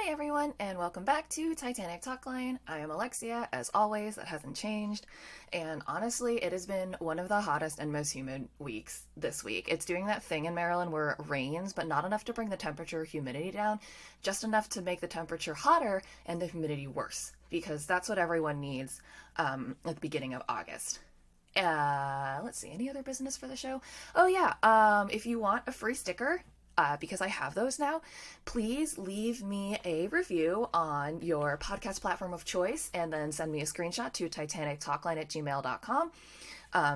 Hi everyone, and welcome back to Titanic Talkline. I am Alexia, as always, that hasn't changed. And honestly, it has been one of the hottest and most humid weeks this week. It's doing that thing in Maryland where it rains, but not enough to bring the temperature or humidity down, just enough to make the temperature hotter and the humidity worse, because that's what everyone needs at the beginning of August. Let's see, any other business for the show? Oh yeah, if you want a free sticker, because I have those now, please leave me a review on your podcast platform of choice and then send me a screenshot to titanictalkline@gmail.com.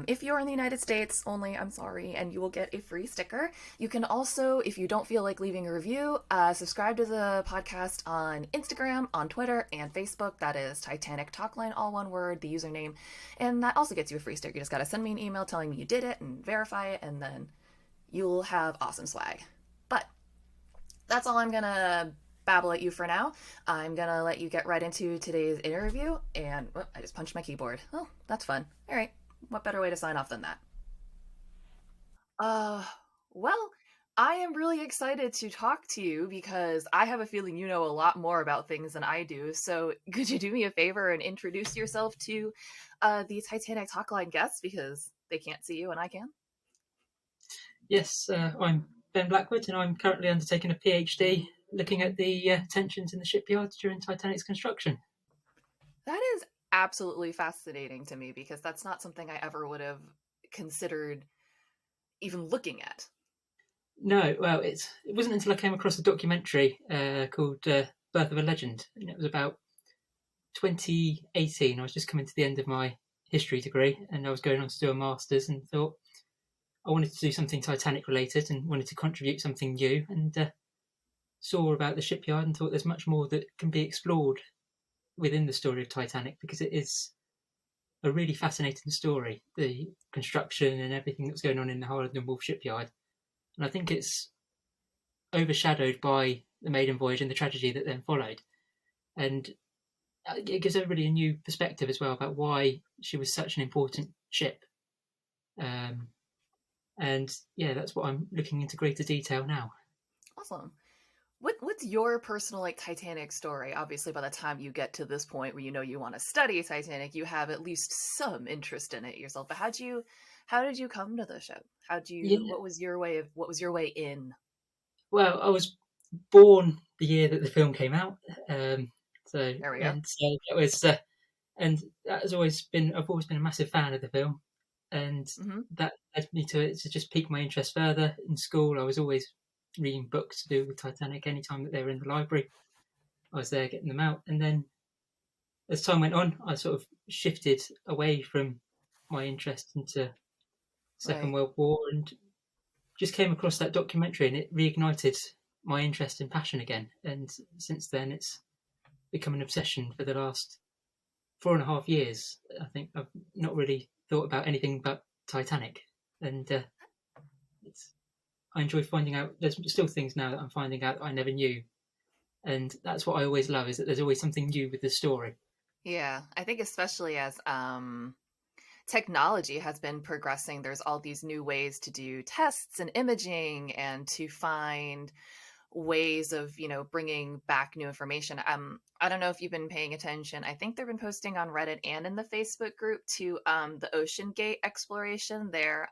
If you're in the United States only, I'm sorry, and you will get a free sticker. You can also, if you don't feel like leaving a review, subscribe to the podcast on Instagram, on Twitter, and Facebook. That is Titanic Talkline, all one word, the username. And that also gets you a free sticker. You just got to send me an email telling me you did it and verify it, and then you'll have awesome swag. But that's all I'm going to babble at you for now. I'm going to let you get right into today's interview. And I just punched my keyboard. Oh, that's fun. All right. What better way to sign off than that? Uh, well, I am really excited to talk to you because I have a feeling you know a lot more about things than I do. So could you do me a favor and introduce yourself to the Titanic Talkline guests because they can't see you and I can? Yes, I'm Ben Blackwood, and I'm currently undertaking a PhD looking at the tensions in the shipyard during Titanic's construction. That is absolutely fascinating to me because that's not something I ever would have considered even looking at. No, well, it wasn't until I came across a documentary called Birth of a Legend, and it was about 2018. I was just coming to the end of my history degree, and I was going on to do a master's, and thought I wanted to do something Titanic related and wanted to contribute something new, and saw about the shipyard and thought there's much more that can be explored within the story of Titanic, because it is a really fascinating story, the construction and everything that's going on in the Harland and Wolff shipyard. And I think it's overshadowed by the maiden voyage and the tragedy that then followed. And it gives everybody a new perspective as well about why she was such an important ship. Um, and yeah, that's what I'm looking into greater detail now. Awesome. What's your personal like Titanic story? Obviously, by the time you get to this point where you know you want to study Titanic, you have at least some interest in it yourself. But how did you come to the show? Yeah, What was your way in? well, I was born the year that the film came out. So There we go. and so that was and that has always been I've always been a massive fan of the film, and Hmm. that led me to just pique my interest further. In school, I was always reading books to do with Titanic. Anytime that they were in the library, I was there getting them out. And then as time went on, I sort of shifted away from my interest into Second Right. World War, and just came across that documentary, and it reignited my interest and passion again. And since then, it's become an obsession for the last 4.5 years. I think I've not really thought about anything but Titanic, and it's, I enjoy finding out. There's still things now that I'm finding out that I never knew, and that's what I always love, is that there's always something new with the story. Yeah, I think especially as technology has been progressing, there's all these new ways to do tests and imaging and to find ways of bringing back new information. I don't know if you've been paying attention. I think they've been posting on Reddit and in the Facebook group to the Ocean Gate exploration. They're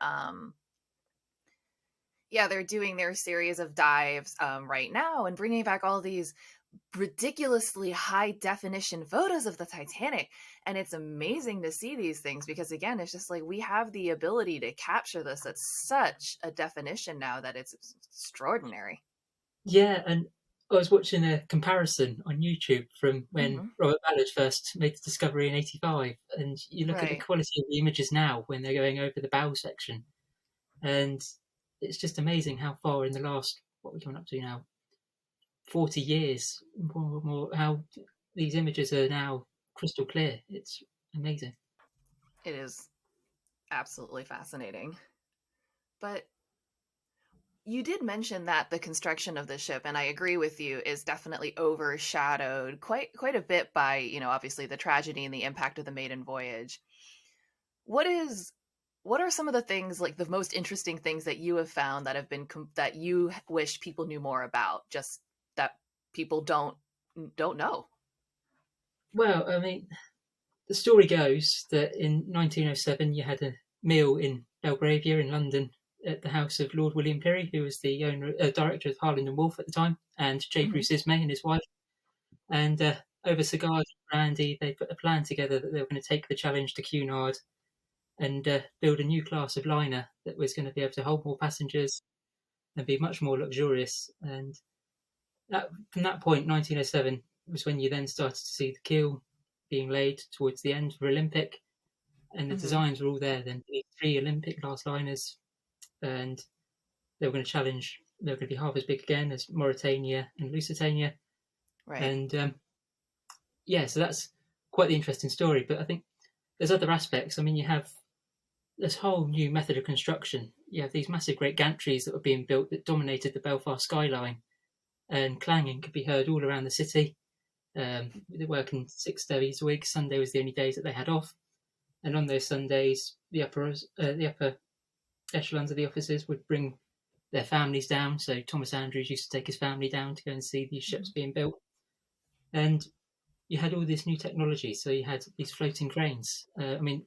doing their series of dives right now and bringing back all these ridiculously high definition photos of the Titanic. And it's amazing to see these things because, again, it's just like we have the ability to capture this at such a definition now that it's extraordinary. Yeah, and I was watching a comparison on YouTube from when Hmm. Robert Ballard first made the discovery in '85, and you look at the Right. quality of the images now when they're going over the bow section, and it's just amazing how far in the last, what we're coming up to now, 40 years, more, how these images are now crystal clear. It's amazing. It is absolutely fascinating. But you did mention that the construction of the ship, and I agree with you, is definitely overshadowed quite a bit by, obviously the tragedy and the impact of the maiden voyage. What is what are some of the things, like the most interesting things that you have found that have been that you wish people knew more about, just that people don't don't know. Well, I mean, the story goes that in 1907 you had a meal in Belgravia in London at the house of Lord William Pirrie, who was the director of Harland and Wolff at the time, and J. Hmm. Bruce Ismay and his wife. And over cigars and brandy, they put a plan together that they were going to take the challenge to Cunard and build a new class of liner that was going to be able to hold more passengers and be much more luxurious. And from that point, 1907 was when you then started to see the keel being laid towards the end for Olympic, and the Hmm. designs were all there. Then the three Olympic class liners, and they were going to challenge. They were going to be half as big again as Mauritania and Lusitania, Right. and yeah, so that's quite the interesting story. But I think there's other aspects. I mean, you have this whole new method of construction. You have these massive great gantries that were being built that dominated the Belfast skyline, and clanging could be heard all around the city. They were working 6 days a week. Sunday was the only days that they had off, and on those Sundays, the upper echelons of the officers would bring their families down. So Thomas Andrews used to take his family down to go and see these ships Hmm. being built, and you had all this new technology. So you had these floating cranes. I mean,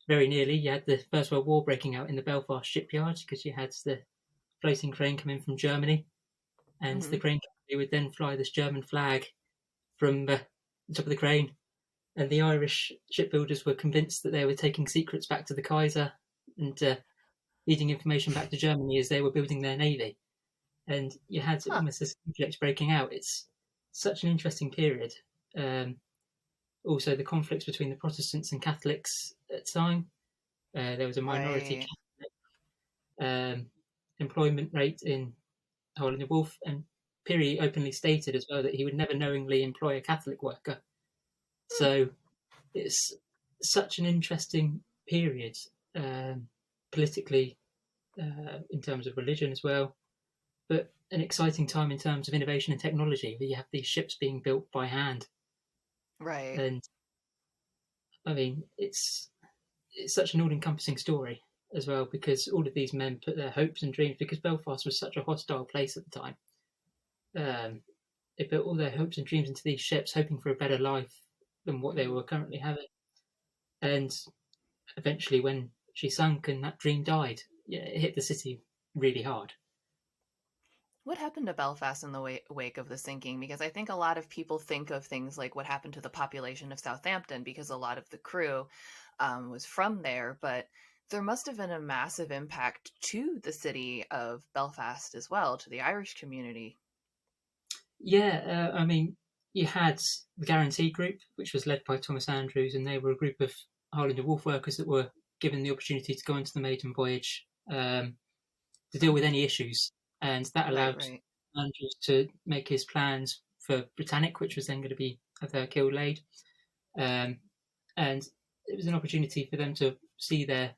very nearly you had the First World War breaking out in the Belfast shipyard because you had the floating crane coming from Germany, and the Hmm. crane company would then fly this German flag from the top of the crane. And the Irish shipbuilders were convinced that they were taking secrets back to the Kaiser and feeding information back to Germany as they were building their navy. And you had Huh. almost this conflict breaking out. It's such an interesting period. Um, Also, the conflicts between the Protestants and Catholics at the time. There was a minority Right. um, employment rate in Holland and Wolff, and Pirrie openly stated as well that he would never knowingly employ a Catholic worker. Hmm. So it's such an interesting period um, politically, in terms of religion as well, but an exciting time in terms of innovation and technology. Where you have these ships being built by hand, Right. and I mean, it's such an all-encompassing story as well because all of these men put their hopes and dreams because Belfast was such a hostile place at the time. Um, they put all their hopes and dreams into these ships, hoping for a better life than what they Hmm. were currently having. And eventually, when she sunk and that dream died, yeah, it hit the city really hard. What happened to Belfast in the wake of the sinking? Because I think a lot of people think of things like what happened to the population of Southampton because a lot of the crew was from there, but there must have been a massive impact to the city of Belfast as well, to the Irish community. Yeah, I mean, you had the Guarantee Group, which was led by Thomas Andrews, and they were a group of Harland and Wolff workers that were given the opportunity to go into the maiden voyage to deal with Hmm. any issues, and that Right, allowed right. Andrews to make his plans for Britannic, which was then going to be have their keel laid, um, and it was an opportunity for them to see their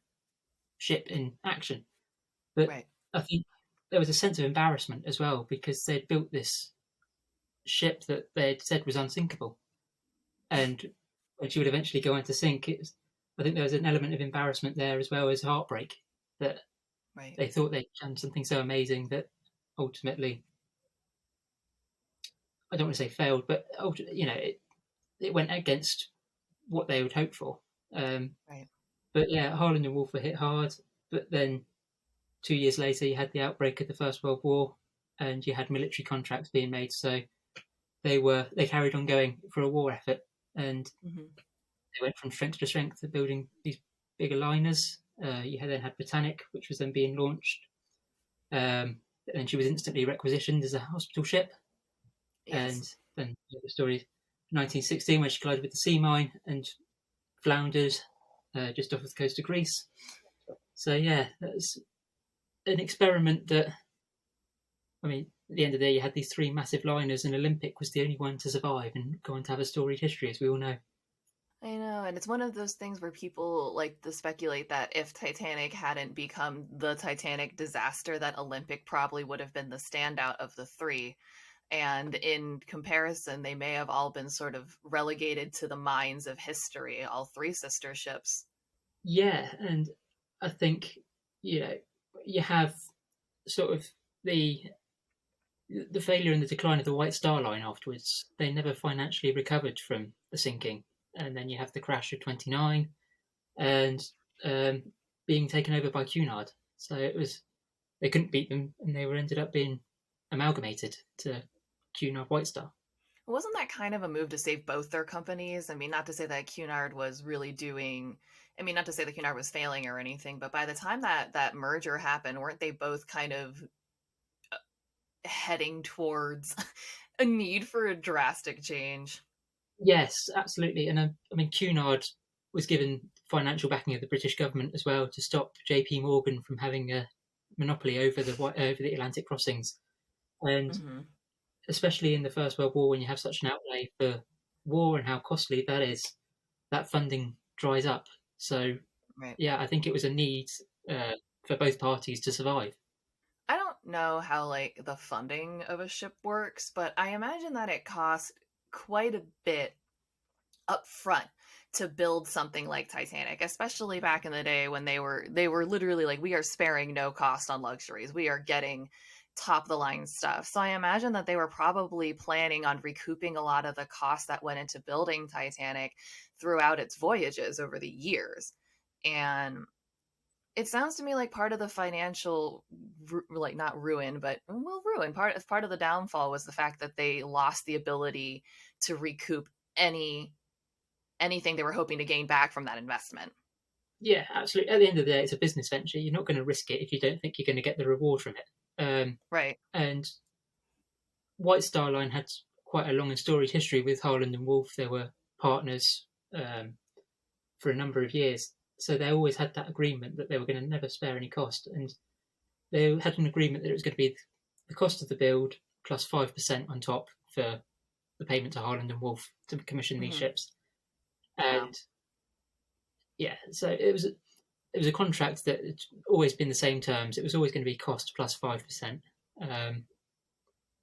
ship in action. But Right. I think there was a sense of embarrassment as well because they'd built this ship that they'd said was unsinkable, and when she would eventually go on to sink, I think there was an element of embarrassment there as well as heartbreak that Right. they thought they'd done something so amazing that ultimately, I don't want to say failed, but it went against what they would hope for. Um, Right. but yeah, Harland and Wolff were hit hard. But then 2 years later, you had the outbreak of the First World War, and you had military contracts being made. So they carried on going for a war effort, and Hmm. they went from strength to strength to building these bigger liners. You then had Britannic, which was then being launched, and she was instantly requisitioned as a hospital ship. And Yes. then the story, 1916, where she collided with the sea mine and floundered just off the coast of Greece. So yeah, that's an experiment that, I mean, at the end of the day, you had these three massive liners, and Olympic was the only one to survive and go on to have a storied history, as we all know. I know, and it's one of those things where people like to speculate that if Titanic hadn't become the Titanic disaster, that Olympic probably would have been the standout of the three. And in comparison, they may have all been sort of relegated to the minds of history, all three sister ships. Yeah, and I think you know you have sort of the the failure and the decline of the White Star Line afterwards, they never financially recovered from the sinking. And then you have the crash of 29 and um, being taken over by Cunard. So it was, they couldn't beat them, and they were ended up being amalgamated to Cunard White Star. Wasn't that kind of a move to save both their companies? I mean, not to say that Cunard was really doing. I mean, not to say that Cunard was failing or anything, but by the time that merger happened, weren't they both kind of heading towards a need for a drastic change? Yes, absolutely. And I mean, Cunard was given financial backing of the British government as well to stop J.P. Morgan from having a monopoly over the Atlantic crossings, and Mm-hmm. especially in the First World War, when you have such an outlay for war and how costly that is, that funding dries up. So, Right. yeah, I think it was a need for both parties to survive. I don't know how like the funding of a ship works, but I imagine that it costs quite a bit up front to build something like Titanic, especially back in the day when they were literally like, we are sparing no cost on luxuries. We are getting top of the line stuff. So I imagine that they were probably planning on recouping a lot of the cost that went into building Titanic throughout its voyages over the years. And it sounds to me like part of the financial, like not ruin, but well, ruin part of the downfall was the fact that they lost the ability to recoup anything they were hoping to gain back from that investment. Yeah, absolutely. At the end of the day, it's a business venture. You're not going to risk it if you don't think you're going to get the reward from it. Right. And White Star Line had quite a long and storied history with Harland and Wolff. They were partners for a number of years, so they always had that agreement that they were going to never spare any cost, and they had an agreement that it was going to be the cost of the build plus 5% on top for the payment to Harland and Wolff to commission these Mm-hmm. ships. Wow. And yeah, so it was a contract that had always been the same terms. It was always going to be cost plus 5%,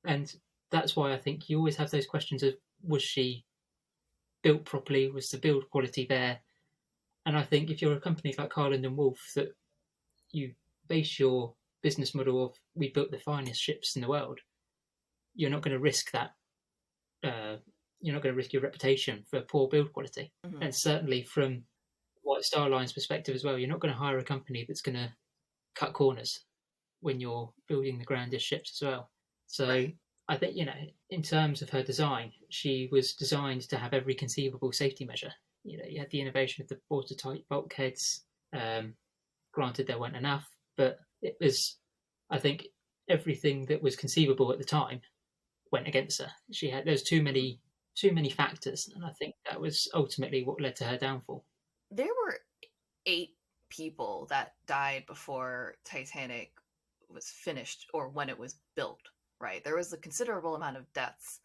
and that's why I think you always have those questions of, was she built properly? Was the build quality there? And I think if you're a company like Harland and Wolff, that you base your business model of, we built the finest ships in the world, you're not going to risk that. You're not going to risk your reputation for poor build quality. Mm-hmm. And certainly from White Star Line's perspective as well, you're not going to hire a company that's going to cut corners when you're building the grandest ships as well. So Right. I think, in terms of her design, she was designed to have every conceivable safety measure. You had the innovation of the watertight bulkheads. Granted, there weren't enough, but it was, I think, everything that was conceivable at the time went against her. There's too many factors, and I think that was ultimately what led to her downfall. There were 8 people that died before Titanic was finished or when it was built, right? There was a considerable amount of deaths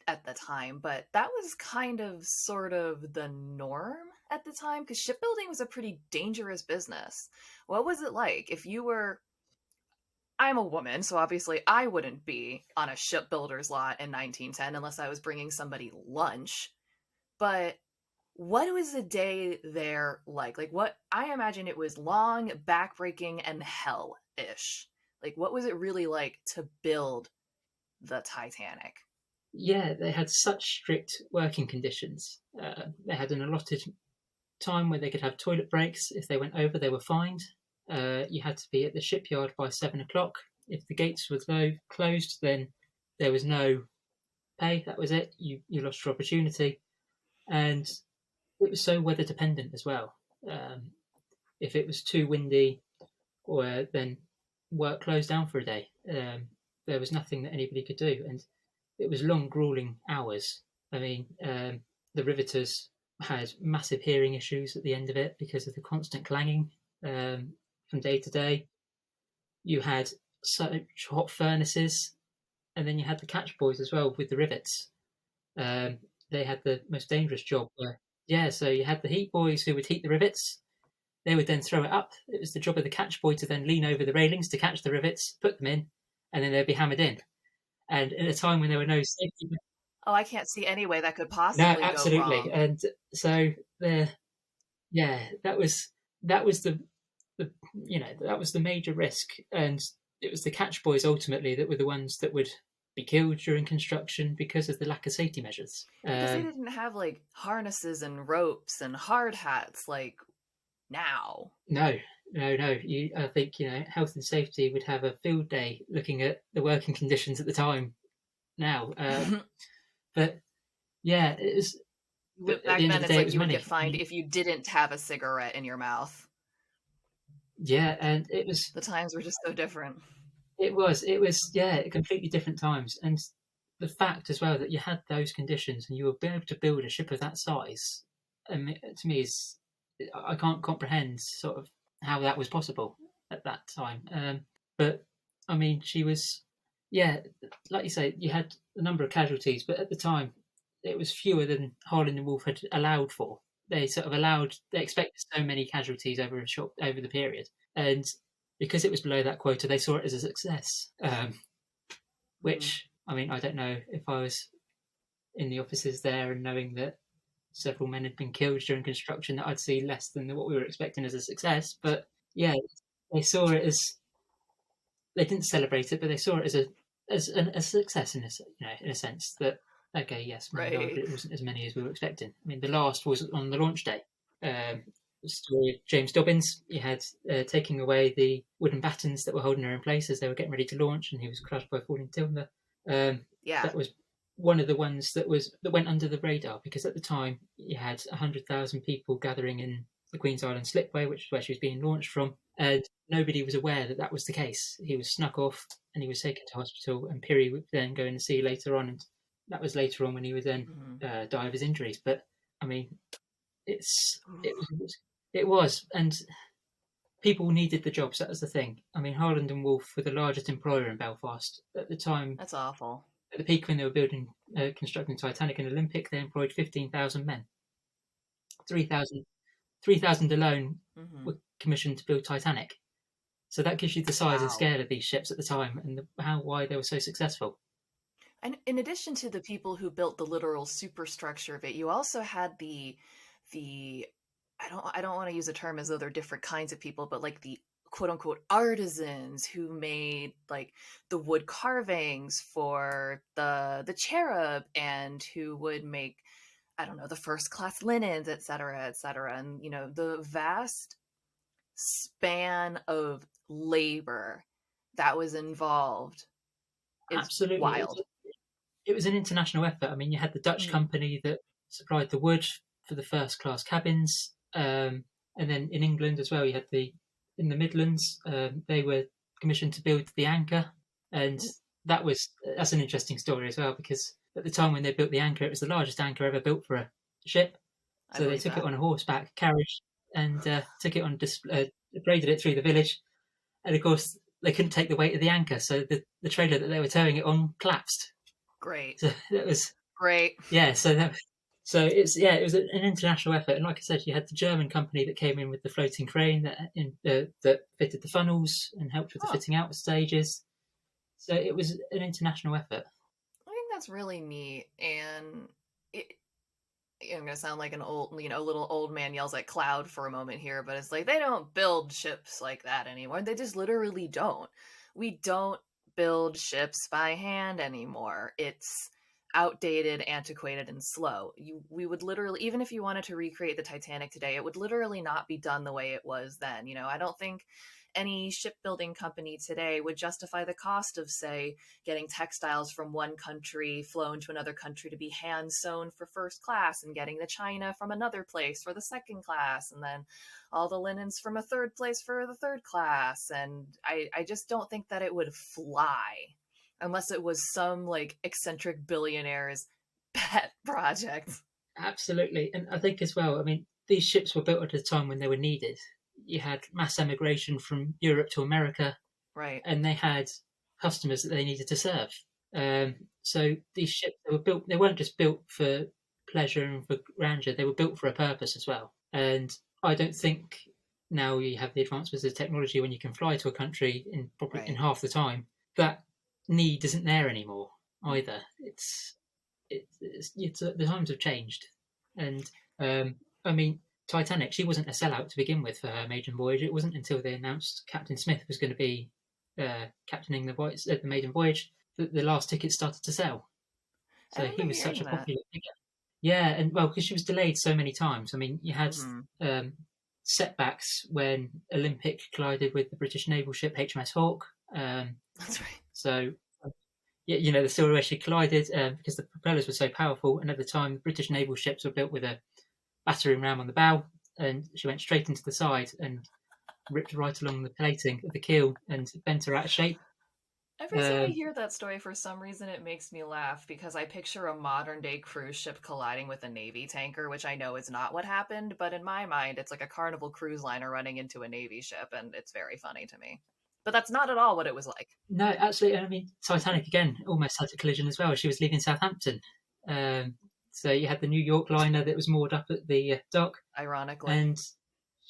at the time, but that was kind of sort of the norm at the time because shipbuilding was a pretty dangerous business. What was it like if you were. I'm a woman, so obviously I wouldn't be on a shipbuilder's lot in 1910 unless I was bringing somebody lunch. But what was the day there like? Like, what I imagine it was long, backbreaking, and hell-ish. Like, what was it really like to build the Titanic? Yeah, they had such strict working conditions. They had an allotted time where they could have toilet breaks. If they went over, they were fined. You had to be at the shipyard by 7 o'clock. If the gates were closed, then there was no pay. That was it. You lost your opportunity, and it was so weather dependent as well. If it was too windy, or then work closed down for a day. There was nothing that anybody could do, and it was long, grueling hours. I mean, the riveters had massive hearing issues at the end of it because of the constant clanging from day to day. You had such hot furnaces, and then you had the catch boys as well with the rivets. They had the most dangerous job. Yeah, so you had the heat boys who would heat the rivets. They would then throw it up. It was the job of the catch boy to then lean over the railings to catch the rivets, put them in, and then they'd be hammered in. And at a time when there were no safety, Oh, I can't see any way that could no, possibly go absolutely. wrong. And so yeah, that was the that was the major risk. And it was the catch boys ultimately that were the ones that would be killed during construction because of the lack of safety measures. Because they didn't have like harnesses and ropes and hard hats like now. No, no. I think health and safety would have a field day looking at the working conditions at the time. Now, but yeah, it was. But at Back the end of then, the it's day, it like was you would money. get fined if you didn't have a cigarette in your mouth. Yeah, and it was. The times were just so different. It was. Yeah, completely different times, and the fact as well that you had those conditions and you were able to build a ship of that size, to me is I can't comprehend sort of how that was possible at that time. But I mean, she was, yeah, like you say, you had a number of casualties, but at the time, it was fewer than Harland and Wolff had allowed for. They expected so many casualties over the period, and because it was below that quota, they saw it as a success. Which I mean, I don't know if I was in the offices there and knowing that several men had been killed during construction, that I'd see less than what we were expecting as a success. But yeah, they saw it as they didn't celebrate it, but they saw it as a success in a sense that okay, yes, my God, Right. it wasn't as many as we were expecting. I mean, the last was on the launch day. The story of James Dobbins. He had taking away the wooden battens that were holding her in place as they were getting ready to launch, and he was crushed by falling timber. Yeah. That was one of the ones that went under the radar because at the time you had 100,000 people gathering in the Queen's Island slipway, which is where she was being launched from, and nobody was aware that that was the case. He was snuck off and he was taken to hospital, and Piri would then go and see later on, and that was later on when he would then die of his injuries. But I mean, it was, and people needed the jobs. That was the thing. I mean, Harland and Wolff were the largest employer in Belfast at the time. That's awful. At the peak when they were constructing Titanic and Olympic, they employed 15,000 men. 3,000 alone were commissioned to build Titanic. So that gives you the size and scale of these ships at the time and why they were so successful. And in addition to the people who built the literal superstructure of it, you also had the I don't want to use a term as though they're different kinds of people, but like the quote unquote artisans who made like the wood carvings for the cherub and who would make, I don't know, the first class linens, et cetera, et cetera. And the vast span of labor that was involved is Absolutely. wild. It was an international effort. I mean, you had the Dutch company that supplied the wood for the first class cabins. And then in England as well, you had in the Midlands, they were commissioned to build the anchor. And that's an interesting story as well, because at the time when they built the anchor, it was the largest anchor ever built for a ship. So they took it on a horseback carriage and took it on braided it through the village. And of course, they couldn't take the weight of the anchor, so the trailer that they were towing it on collapsed. Great. So that was great. Yeah, it was an international effort, and like I said, you had the German company that came in with the floating crane that fitted the funnels and helped with the fitting out stages. So it was an international effort. I think that's really neat, and I'm gonna sound like an old, little old man yells at cloud for a moment here, but it's like they don't build ships like that anymore. They just literally don't. We don't build ships by hand anymore. It's outdated, antiquated, and slow. We would literally, even if you wanted to recreate the Titanic today, it would literally not be done the way it was then. I don't think any shipbuilding company today would justify the cost of, say, getting textiles from one country flown to another country to be hand sewn for first class, and getting the china from another place for the second class, and then all the linens from a third place for the third class. And I just don't think that it would fly unless it was some like eccentric billionaire's pet project. Absolutely. And I think as well, I mean, these ships were built at a time when they were needed. You had mass emigration from Europe to America, right? And they had customers that they needed to serve. So these ships, they weren't just built for pleasure and for grandeur, they were built for a purpose as well. And I don't think now you have the advancements of technology when you can fly to a country in probably in half the time, that need isn't there anymore either. The times have changed, and I mean, Titanic, she wasn't a sellout to begin with for her maiden voyage. It wasn't until they announced Captain Smith was going to be captaining the maiden voyage, the last tickets started to sell. I So he remember was such hearing a that. popular figure. Yeah, and well, because she was delayed so many times. I mean, you had Hmm. um, setbacks when Olympic collided with the British naval ship HMS Hawke. That's right. So, yeah, you know, the story where she collided because the propellers were so powerful, and at the time, the British naval ships were built with a battering ram on the bow, and she went straight into the side and ripped right along the plating of the keel and bent her out of shape. Every time I Um, hear that story, for some reason, it makes me laugh because I picture a modern day cruise ship colliding with a Navy tanker, which I know is not what happened, but in my mind, it's like a Carnival cruise liner running into a Navy ship, and it's very funny to me. But that's not at all what it was like. no, absolutely. I mean, Titanic again almost had a collision as well. She was leaving Southampton. Um, so you had the New York liner that was moored up at the dock, Ironically. and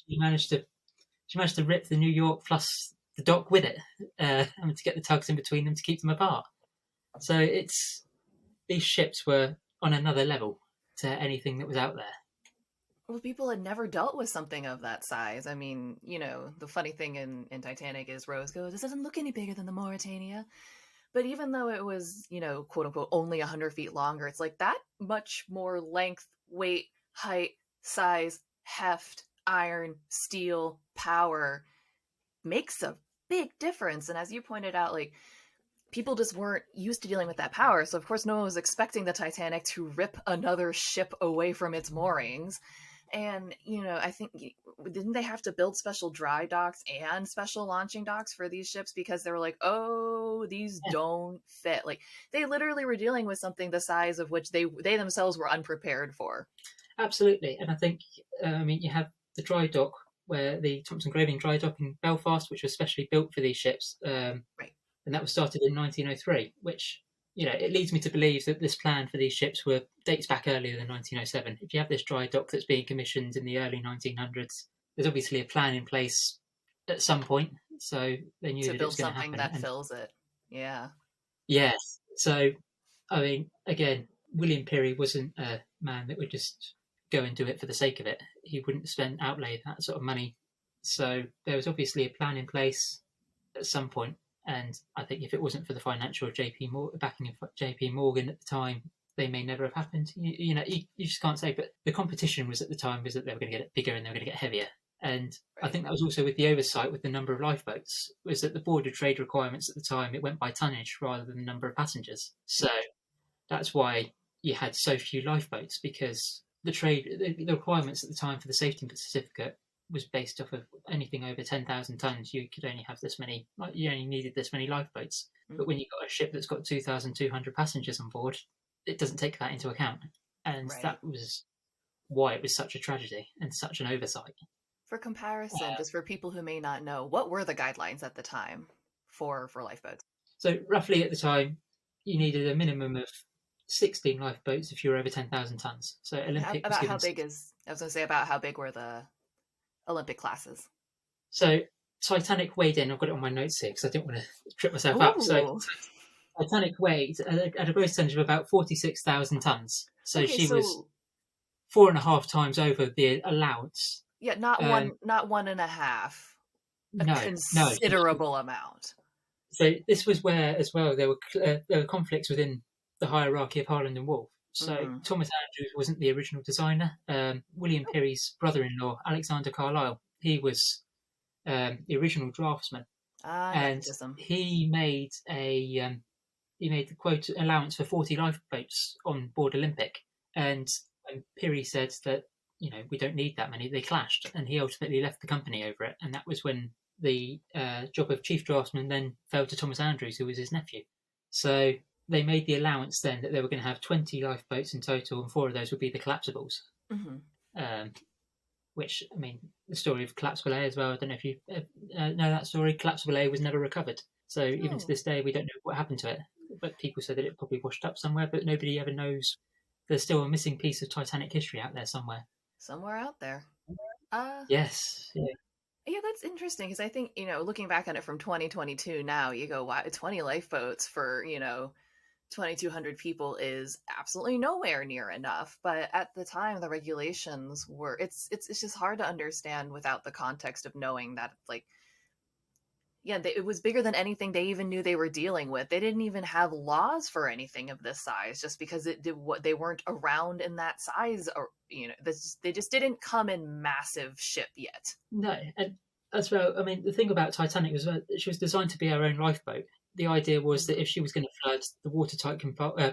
she managed to rip the New York plus the dock with it, and to get the tugs in between them to keep them apart. So it's these ships were on another level to anything that was out there. Well, people had never dealt with something of that size. I mean, the funny thing in Titanic is Rose goes, "This doesn't look any bigger than the Mauritania." But even though it was, quote unquote, only 100 feet longer, it's like that much more length, weight, height, size, heft, iron, steel, power makes a big difference. And as you pointed out, like, people just weren't used to dealing with that power. So, of course, no one was expecting the Titanic to rip another ship away from its moorings. And, I think, didn't they have to build special dry docks and special launching docks for these ships because they were like, oh, these Yeah, don't fit? Like, they literally were dealing with something the size of which they themselves were unprepared for. absolutely. And I think, I mean, you have the dry dock where the Thompson Graving dry dock in Belfast, which was specially built for these ships, Right. and that was started in 1903. Which it leads me to believe that this plan for these ships dates back earlier than 1907. If you have this dry dock that's being commissioned in the early 1900s, there's obviously a plan in place at some point. So they knew To that it build was going to something happen. that And fills it. Yeah. yes, so I mean, again, William Peary wasn't a man that would just go and do it for the sake of it. He wouldn't outlay that sort of money. So there was obviously a plan in place at some point, and I think if it wasn't for the financial backing of JP Morgan at the time, they may never have happened. You just can't say. But the competition was at the time was that they were going to get bigger and they were going to get heavier. And I Right. think that was also with the oversight with the number of lifeboats, was that the Board of Trade requirements at the time, it went by tonnage rather than the number of passengers. So that's why you had so few lifeboats, because the requirements at the time for the safety certificate was based off of anything over 10,000 tons. You could only have this many, you only needed this many lifeboats. But Mm-hmm. when you've got a ship that's got 2,200 passengers on board, it doesn't take that into account. And Right. that was why it was such a tragedy and such an oversight. For comparison, just for people who may not know, what were the guidelines at the time for lifeboats? So roughly at the time, you needed a minimum of 16 lifeboats if you were over 10,000 tons. So And Olympic was about how given big 6. is I was going to say about how big were the Olympic classes? So Titanic weighed in. I've got it on my notes here because I didn't want to trip myself up. So Ooh. Titanic weighed at a gross tonnage of about 46,000 tons. So Okay, she was so 4.5 times over the allowance. yeah, not Um, one and a half, a no. considerable amount. So this was where, as well, there were conflicts within the hierarchy of Harland and Wolff. So Mm-hmm. Thomas Andrews wasn't the original designer. William Oh, Peary's brother-in-law, Alexander Carlyle, he was the original draftsman, and nepotism. he made the quote allowance for 40 lifeboats on board Olympic, and Peary said that we don't need that many. They clashed, and he ultimately left the company over it, and that was when the job of chief draftsman then fell to Thomas Andrews, who was his nephew. So they made the allowance then that they were going to have 20 lifeboats in total, and 4 of those would be the collapsibles. Mm-hmm. Um, which, I mean, the story of Collapsible A as well. I don't know if you know that story. Collapsible A was never recovered. So even to No, this day, we don't know what happened to it. But people say that it probably washed up somewhere, but nobody ever knows. There's still a missing piece of Titanic history out there somewhere. somewhere out there. Uh, Yes. Yeah. yeah, that's interesting because I think, looking back on it from 2022 now, you go, wow, 20 lifeboats for, 2,200 people is absolutely nowhere near enough. But at the time, the regulations were, it's just hard to understand without the context of knowing that, like, Yeah, it was bigger than anything they even knew they were dealing with. They didn't even have laws for anything of this size, just because it did what they weren't around in that size, or they just didn't come in massive ship yet. No, and as well, I mean, the thing about Titanic was that she was designed to be our own lifeboat. The idea was that Hmm. if she was going to flood, the watertight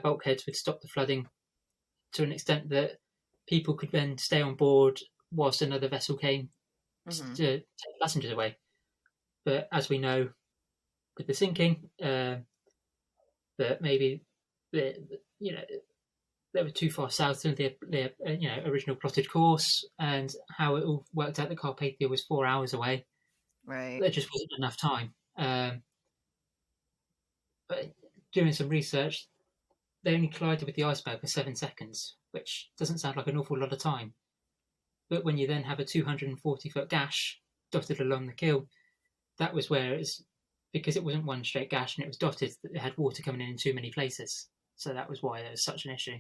bulkheads would stop the flooding to an extent that people could then stay on board whilst another vessel came Hmm. to take passengers away. But as we know, with the sinking, that maybe you know they were too far south of their original plotted course, and how it all worked out that Carpathia was 4 hours away. Right. There just wasn't enough time. But doing some research, they only collided with the iceberg for 7 seconds, which doesn't sound like an awful lot of time. But when you then have a 240-foot gash dotted along the keel, that was where it's because it wasn't one straight gash and it was dotted that it had water coming in too many places. So that was why there was such an issue.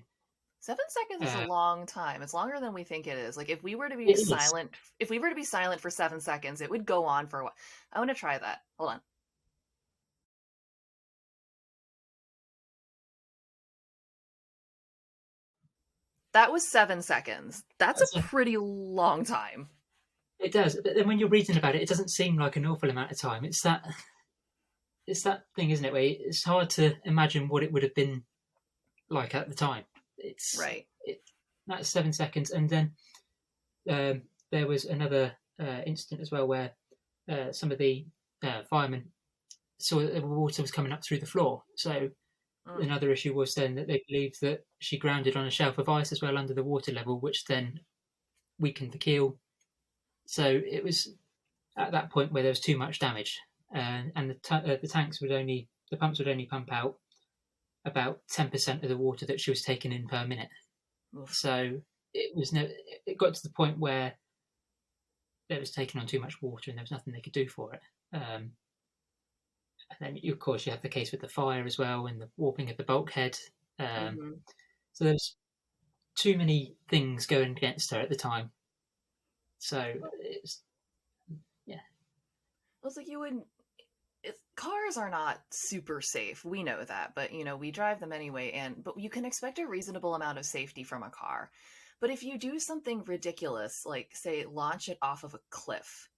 7 seconds is a Uh, long time. It's longer than we think it is. Like it is. if we were to be silent for 7 seconds, it would go on for a while. I want to try that. Hold on. That was 7 seconds. That's a pretty long time. It does, but then when you're reading about it, it doesn't seem like an awful amount of time. It's that thing, isn't it? Where it's hard to imagine what it would have been like at the time. It's Right. it, that's 7 seconds, and then there was another incident as well where some of the firemen saw that the water was coming up through the floor. So Mm. another issue was then that they believed that she grounded on a shelf of ice as well under the water level, which then weakened the keel. So it was at that point where there was too much damage, and the pumps would only pump out about 10% of the water that she was taking in per minute. Oof. So it got to the point where it was taking on too much water and there was nothing they could do for it. And then, of course, you have the case with the fire as well and the warping of the bulkhead. Um, Hmm. so there's too many things going against her at the time. So it's yeah, It's like you wouldn't. Cars are not super safe. We know that, but we drive them anyway. But you can expect a reasonable amount of safety from a car. But if you do something ridiculous, like say launch it off of a cliff,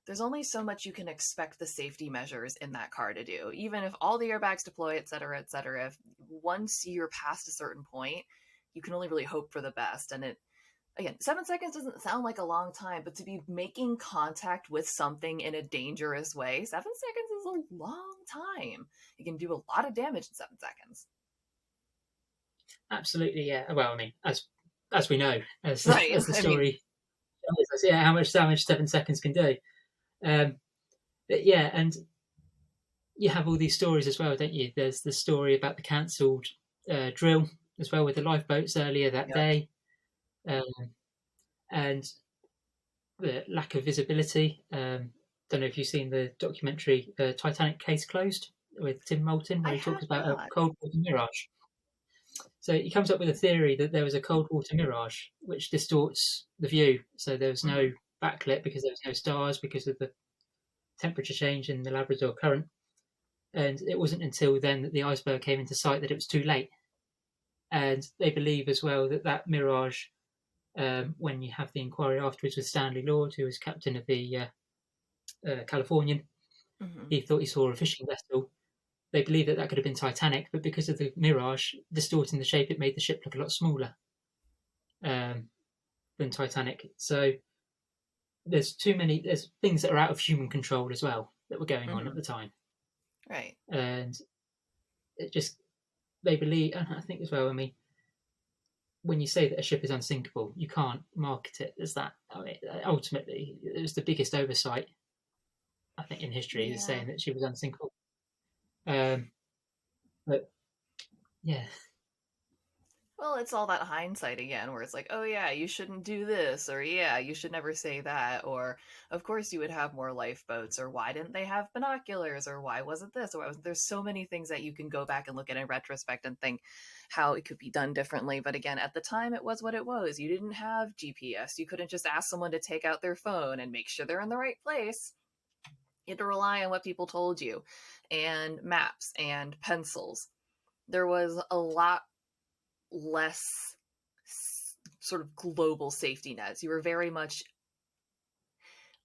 there's only so much you can expect the safety measures in that car to do. Even if all the airbags deploy, et cetera, et cetera, if once you're past a certain point, you can only really hope for the best. And it again, 7 seconds doesn't sound like a long time, but to be making contact with something in a dangerous way, 7 seconds is a long time. You can do a lot of damage in 7 seconds. absolutely yeah. Well, I mean, as we know, Right. as the I mean, story tells us, yeah, how much damage 7 seconds can do. Um, but yeah, and you have all these stories as well, don't you? There's the story about the cancelled drill as well with the lifeboats earlier that yep. day, um, and the lack of visibility. Don't know if you've seen the documentary Titanic Case Closed with Tim Moulton, I where he have talks about a not. cold water mirage. So he comes up with a theory that there was a cold water mirage which distorts the view. So there was Hmm. no backlit because there was no stars because of the temperature change in the Labrador current. And it wasn't until then that the iceberg came into sight that it was too late. And they believe as well that that mirage, when you have the inquiry afterwards with Stanley Lord, who was captain of the Californian, Hmm. he thought he saw a fishing vessel. They believe that that could have been Titanic, but because of the mirage distorting the shape, it made the ship look a lot smaller um, than Titanic. So there's things that are out of human control as well that were going on at Hmm. the time, Right. and it just they believe, and I think as well. I mean, when you say that a ship is unsinkable, you can't market it as that. I mean, ultimately, it was the biggest oversight I think in history is Yeah. saying that she was unsinkable. Um, but yeah, Well, it's all that hindsight again, where it's like, oh yeah, you shouldn't do this, or yeah, you should never say that, or of course you would have more lifeboats, or why didn't they have binoculars, or why wasn't this, or why wasn't there's so many things that you can go back and look at in retrospect and think how it could be done differently. But again, at the time it was what it was. You didn't have GPS. You couldn't just ask someone to take out their phone and make sure they're in the right place. You had to rely on what people told you, and maps and pencils. There was a lot less sort of global safety nets. You were very much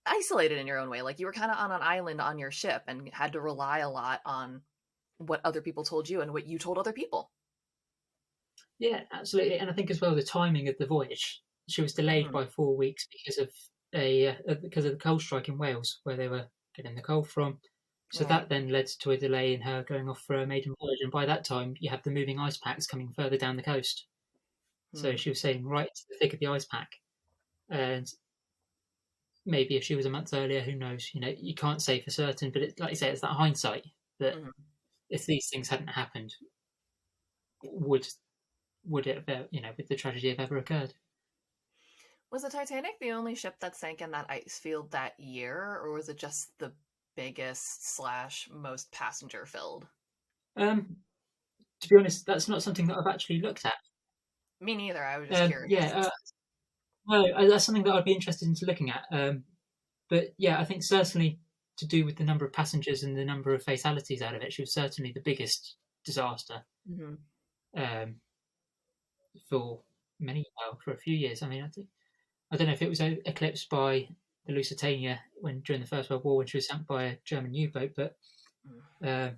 isolated in your own way. Like, you were kind of on an island on your ship and had to rely a lot on what other people told you and what you told other people. Yeah, absolutely. And I think as well the timing of the voyage. She was delayed Mm-hmm. by 4 weeks because of the coal strike in Wales, where they were getting the coal from. So Right. that then led to a delay in her going off for a maiden voyage. And by that time, you have the moving ice packs coming further down the coast. So Hmm. she was sailing right to the thick of the ice pack. And maybe if she was a month earlier, who knows? You can't say for certain. But like you say, it's that hindsight that Mm-hmm. if these things hadn't happened, would would it have, would the tragedy have ever occurred? Was the Titanic the only ship that sank in that ice field that year, or was it just the biggest slash most passenger filled? Um, to be honest, that's not something that I've actually looked at. Me neither. I was just Yeah, curious. no, that's something that I'd be interested into looking at. But yeah, I think certainly to do with the number of passengers and the number of fatalities out of it, she was certainly the biggest disaster Mm-hmm. um, for for a few years. I mean, I don't know if it was eclipsed by the Lusitania during the First World War when she was sunk by a German U-boat, but um,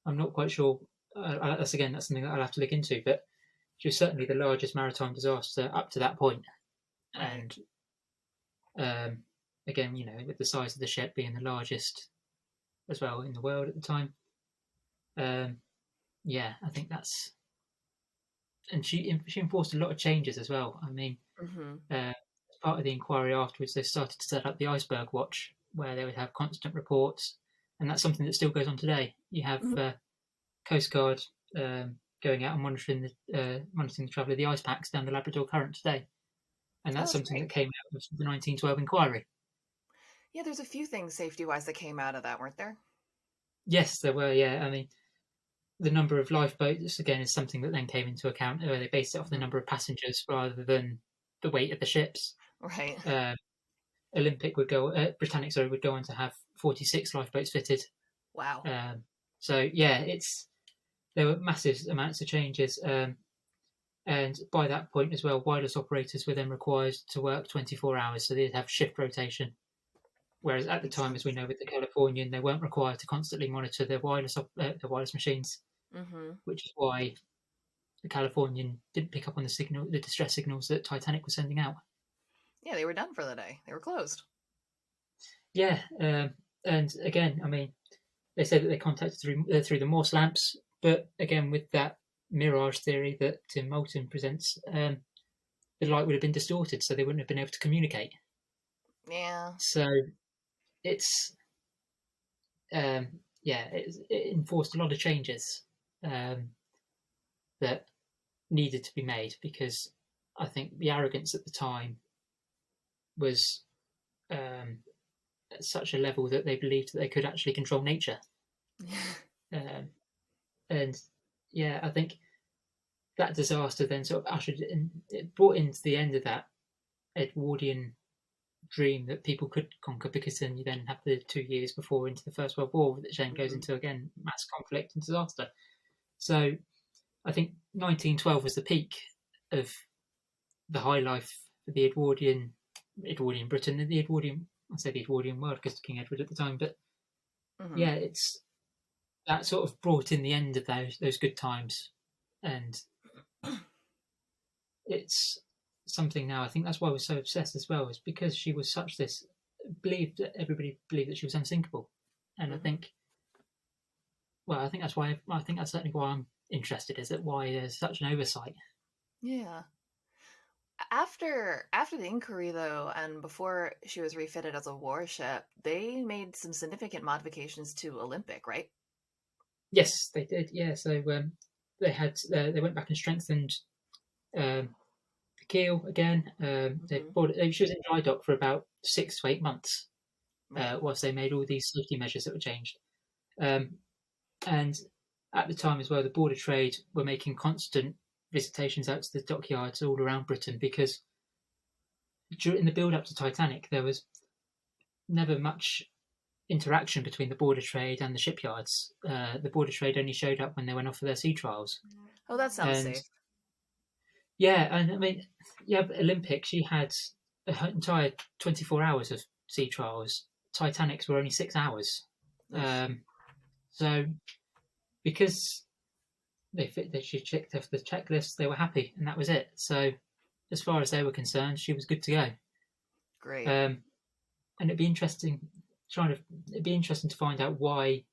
I'm not quite sure. That's something that I'll have to look into. But she was certainly the largest maritime disaster up to that point, Right. and um, again, with the size of the ship being the largest as well in the world at the time. Um, yeah, I think that's, and she enforced a lot of changes as well. I mean, Mm-hmm. as part of the inquiry afterwards, they started to set up the Iceberg Watch, where they would have constant reports, and that's something that still goes on today. You have Mm-hmm. Coast Guard going out and monitoring the travel of the ice packs down the Labrador Current today, and Oh, that's that's something great. that came out of the 1912 inquiry. Yeah, there's a few things safety wise that came out of that, weren't there? Yes, there were. Yeah, I mean, the number of lifeboats again is something that then came into account. They based it off the Mm-hmm. number of passengers rather than the weight of the ships. Right. Uh, Britannic, sorry, would go on to have 46 lifeboats fitted. Wow. Um, so yeah, there were massive amounts of changes, and by that point as well, wireless operators were then required to work 24 hours, so they'd have shift rotation. Whereas at the Makes time, as we sense. know with the Californian, they weren't required to constantly monitor their wireless machines, Mm-hmm. which is why the Californian didn't pick up on the distress signals that Titanic was sending out. Yeah, they were done for the day. They were closed. Yeah, and again, I mean, they said that they contacted through the Morse lamps, but again, with that mirage theory that Tim Moulton presents, the light would have been distorted, so they wouldn't have been able to communicate. Yeah. So it's yeah, it enforced a lot of changes um, that needed to be made because I think the arrogance at the time was um, at such a level that they believed that they could actually control nature. Um, and yeah, I think that disaster then sort of ushered in, it brought into the end of that Edwardian dream that people could conquer because then you then have the 2 years before into the First World War, which then goes Mm-hmm. into again mass conflict and disaster. So I think 1912 was the peak of the high life for the Edwardian Britain and the Edwardian, I say the Edwardian world because King Edward at the time, but Mm-hmm. yeah, it's that sort of brought in the end of those good times, and it's something now. I think that's why we're so obsessed as well, is because she was such this everybody believed that she was unsinkable, and Mm-hmm. I think that's why I think that's certainly why I'm interested. Is that why there's such an oversight? Yeah. After the inquiry though, and before she was refitted as a warship, they made some significant modifications to Olympic, right? Yes, they did. Yeah, so they went back and strengthened um, the keel again. Mm-hmm. She was in dry dock for about 6 to 8 months Right. whilst they made all these safety measures that were changed. Um, and at the time as well, the Board of Trade were making constant visitations out to the dockyards all around Britain because during the build up to Titanic, there was never much interaction between the border trade and the shipyards. The border trade only showed up when they went off for their sea trials, Oh, that sounds and safe. yeah, and I mean, yeah, but Olympic, she had her entire 24 hours of sea trials. Titanic's were only 6 hours. Oof. Um, so because they fit, that she checked off the checklist, they were happy, and that was it. So as far as they were concerned, she was good to go. Great. Um, and it'd be interesting to find out why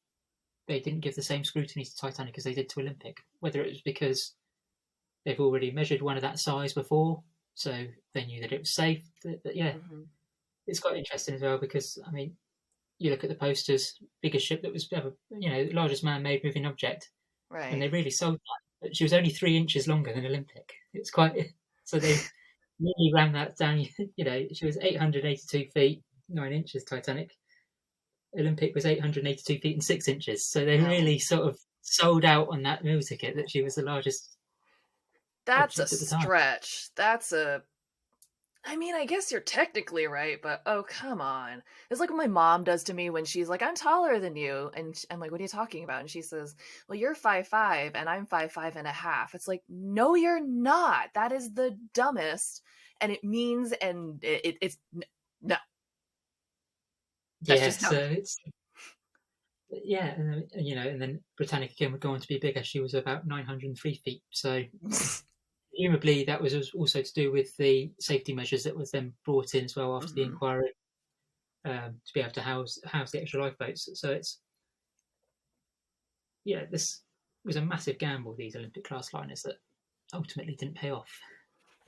they didn't give the same scrutiny to Titanic as they did to Olympic. Whether it was because they've already measured one of that size before, so they knew that it was safe. But yeah, Hmm. it's quite interesting as well because I mean, you look at the posters, biggest ship that was ever, largest man-made moving object, and Right. they really sold that. But she was only 3 inches longer than Olympic. It's quite so they really ran that down. She was 882 feet 9 inches. Titanic. Olympic was 882 feet and 6 inches. So they Now, really sort of sold out on that meal ticket that she was the largest that's a object at the time. stretch. That's a. I mean, I guess you're technically right, but oh, come on. It's like what my mom does to me when she's like, I'm taller than you. And I'm like, what are you talking about? And she says, well, you're 5'5" and I'm 5'5.5". It's like, no, you're not. That is the dumbest. And it means, and it's, no, that's Yeah, just dumb. so it's yeah, and then Britannica again would go on to be bigger. She was about 903 feet. So presumably that was also to do with the safety measures that was then brought in as well after the Hmm. inquiry, to be able to house the extra lifeboats. So it's this was a massive gamble. These Olympic class liners that ultimately didn't pay off.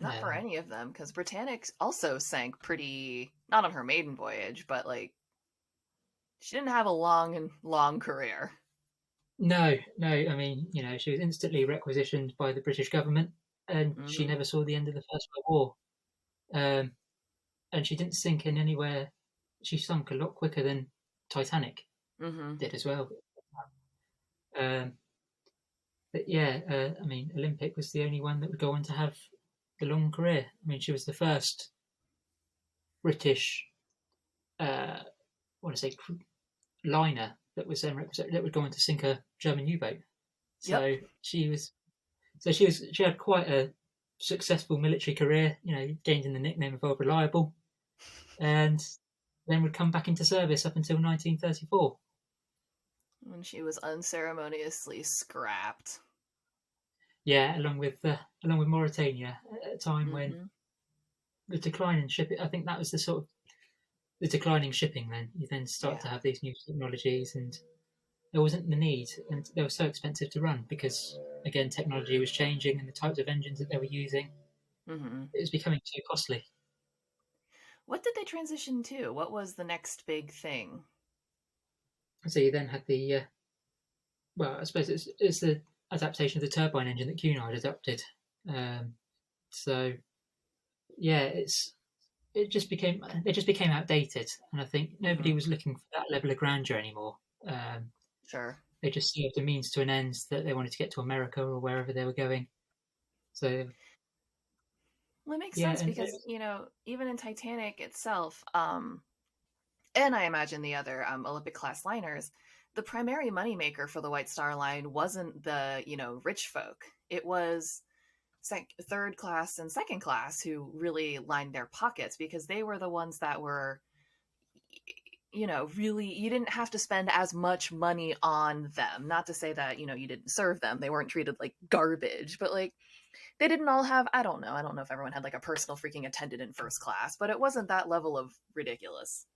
Not for any of them, because Britannic also sank pretty, not on her maiden voyage, but like, she didn't have a long and long career. No, no. I mean, she was instantly requisitioned by the British government, and she Hmm. never saw the end of the First World War. And she didn't sink in anywhere. She sunk a lot quicker than Titanic Hmm. did as well. Um, but yeah, I mean, Olympic was the only one that would go on to have the long career. I mean, she was the first British, I want to say, liner that was then that would go on to sink a German U-boat. Yep. So she had quite a successful military career. Gained the nickname of Old Reliable, and then would come back into service up until 1934. When she was unceremoniously scrapped. Yeah, along with Mauritania at a time when Hmm. the decline in shipping. I think that was the sort of the declining shipping. Then you then start to Yeah. have these new technologies, and there wasn't the need, and they were so expensive to run because again technology was changing and the types of engines that they were using. Hmm. It was becoming too costly. What did they transition to? What was the next big thing? So you then had I suppose it's the adaptation of the turbine engine that Cunard adopted. Um, so yeah, it just became outdated, and I think nobody Hmm. was looking for that level of grandeur anymore. Um, Sure. they just served a means to an end that they wanted to get to America or wherever they were going. So Well, it makes yeah, sense and because, even in Titanic itself, and I imagine the other Olympic class liners, the primary moneymaker for the White Star Line wasn't the, rich folk. It was third class and second class who really lined their pockets because they were the ones that were, really, you didn't have to spend as much money on them. Not to say that, you didn't serve them. They weren't treated like garbage, but like they didn't all have, I don't know. I don't know if everyone had like a personal freaking attendant in first class, but it wasn't that level of ridiculous.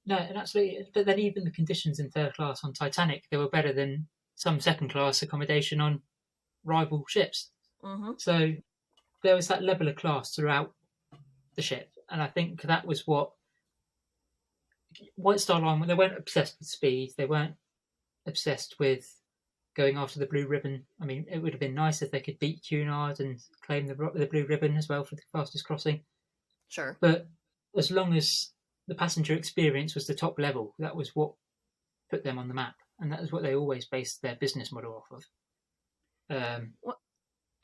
no, and absolutely. But then even the conditions in third class on Titanic, they were better than some second class accommodation on rival ships. Mm-hmm. So there was that level of class throughout the ship, and I think that was what White Star Line. They weren't obsessed with speed. They weren't obsessed with going after the blue ribbon. I mean, it would have been nice if they could beat Cunard and claim the blue ribbon as well for the fastest crossing. Sure. But as long as the passenger experience was the top level, that was what put them on the map, and that is what they always based their business model off of. Um, What?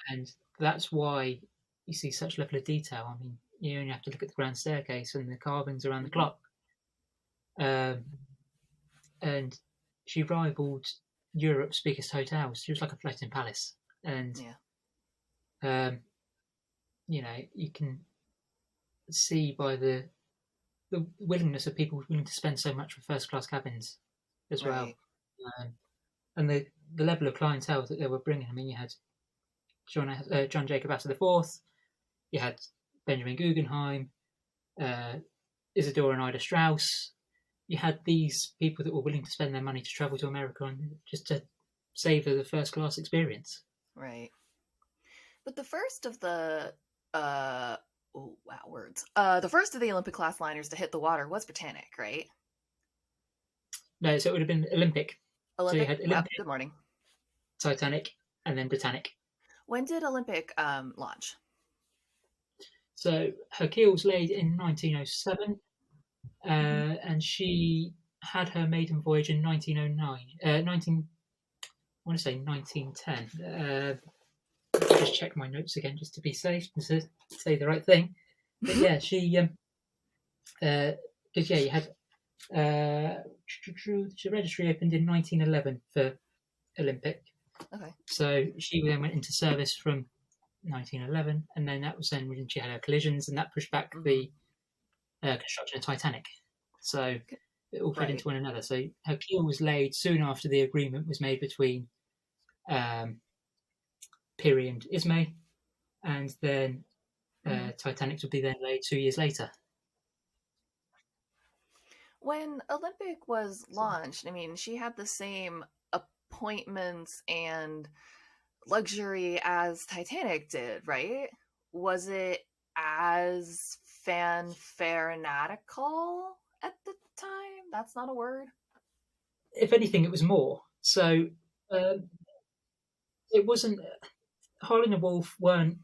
and that's why you see such level of detail. I mean, you only have to look at the grand staircase and the carvings around the Mm-hmm. clock. um, and she rivaled Europe's biggest hotels. She was like a floating palace, and Yeah. You can see by the willingness of people willing to spend so much for first class cabins as well, Right. and the level of clientele that they were bringing. I mean, you had John Jacob Astor IV, you had Benjamin Guggenheim, Isadora and Ida Strauss. You had these people that were willing to spend their money to travel to America and just to savour the first class experience. Right. But the first of the oh wow, words. The first of the Olympic class liners to hit the water was Britannic, right? No, so it would have been Olympic. So you Olympic. had Olympic, Good morning. Titanic, and then Britannic. When did Olympic launch? So her keel was laid in 1907, and she had her maiden voyage in 1909. I want to say 1910. Just check my notes again, just to be safe and to say the right thing. But yeah, she because you had the registry opened in 1911 for Olympic. Okay. So she then went into service from 1911, and then that was then when she had her collisions, and that pushed back the construction of Titanic. So it all fed into one another. So her keel was laid soon after the agreement was made between Peary and Ismay, and then Titanic would be then laid 2 years later. When Olympic was launched, I mean, she had the same appointments and luxury as Titanic did, right? Was it as fanfarnatical at the time? That's not a word. If anything, it was more. So it wasn't. Harlan and Wolff weren't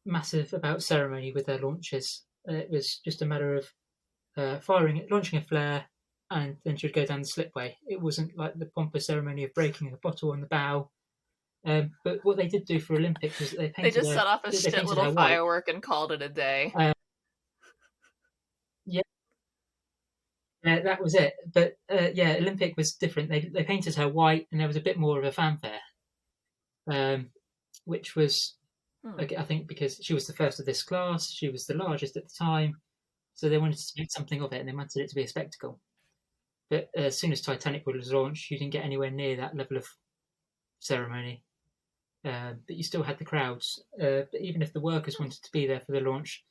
massive about ceremony with their launches. It was just a matter of launching a flare, and then she would go down the slipway. It wasn't like the pompous ceremony of breaking a bottle on the bow. But what they did do for Olympic was that they just set off a shit little firework and called it a day. That was it. But Olympic was different. They painted her white, and there was a bit more of a fanfare, which was, I think, because she was the first of this class. She was the largest at the time, so they wanted to make something of it, and they wanted it to be a spectacle. But as soon as Titanic was launched, you didn't get anywhere near that level of ceremony. But you still had the crowds. But even if the workers wanted to be there for the launch,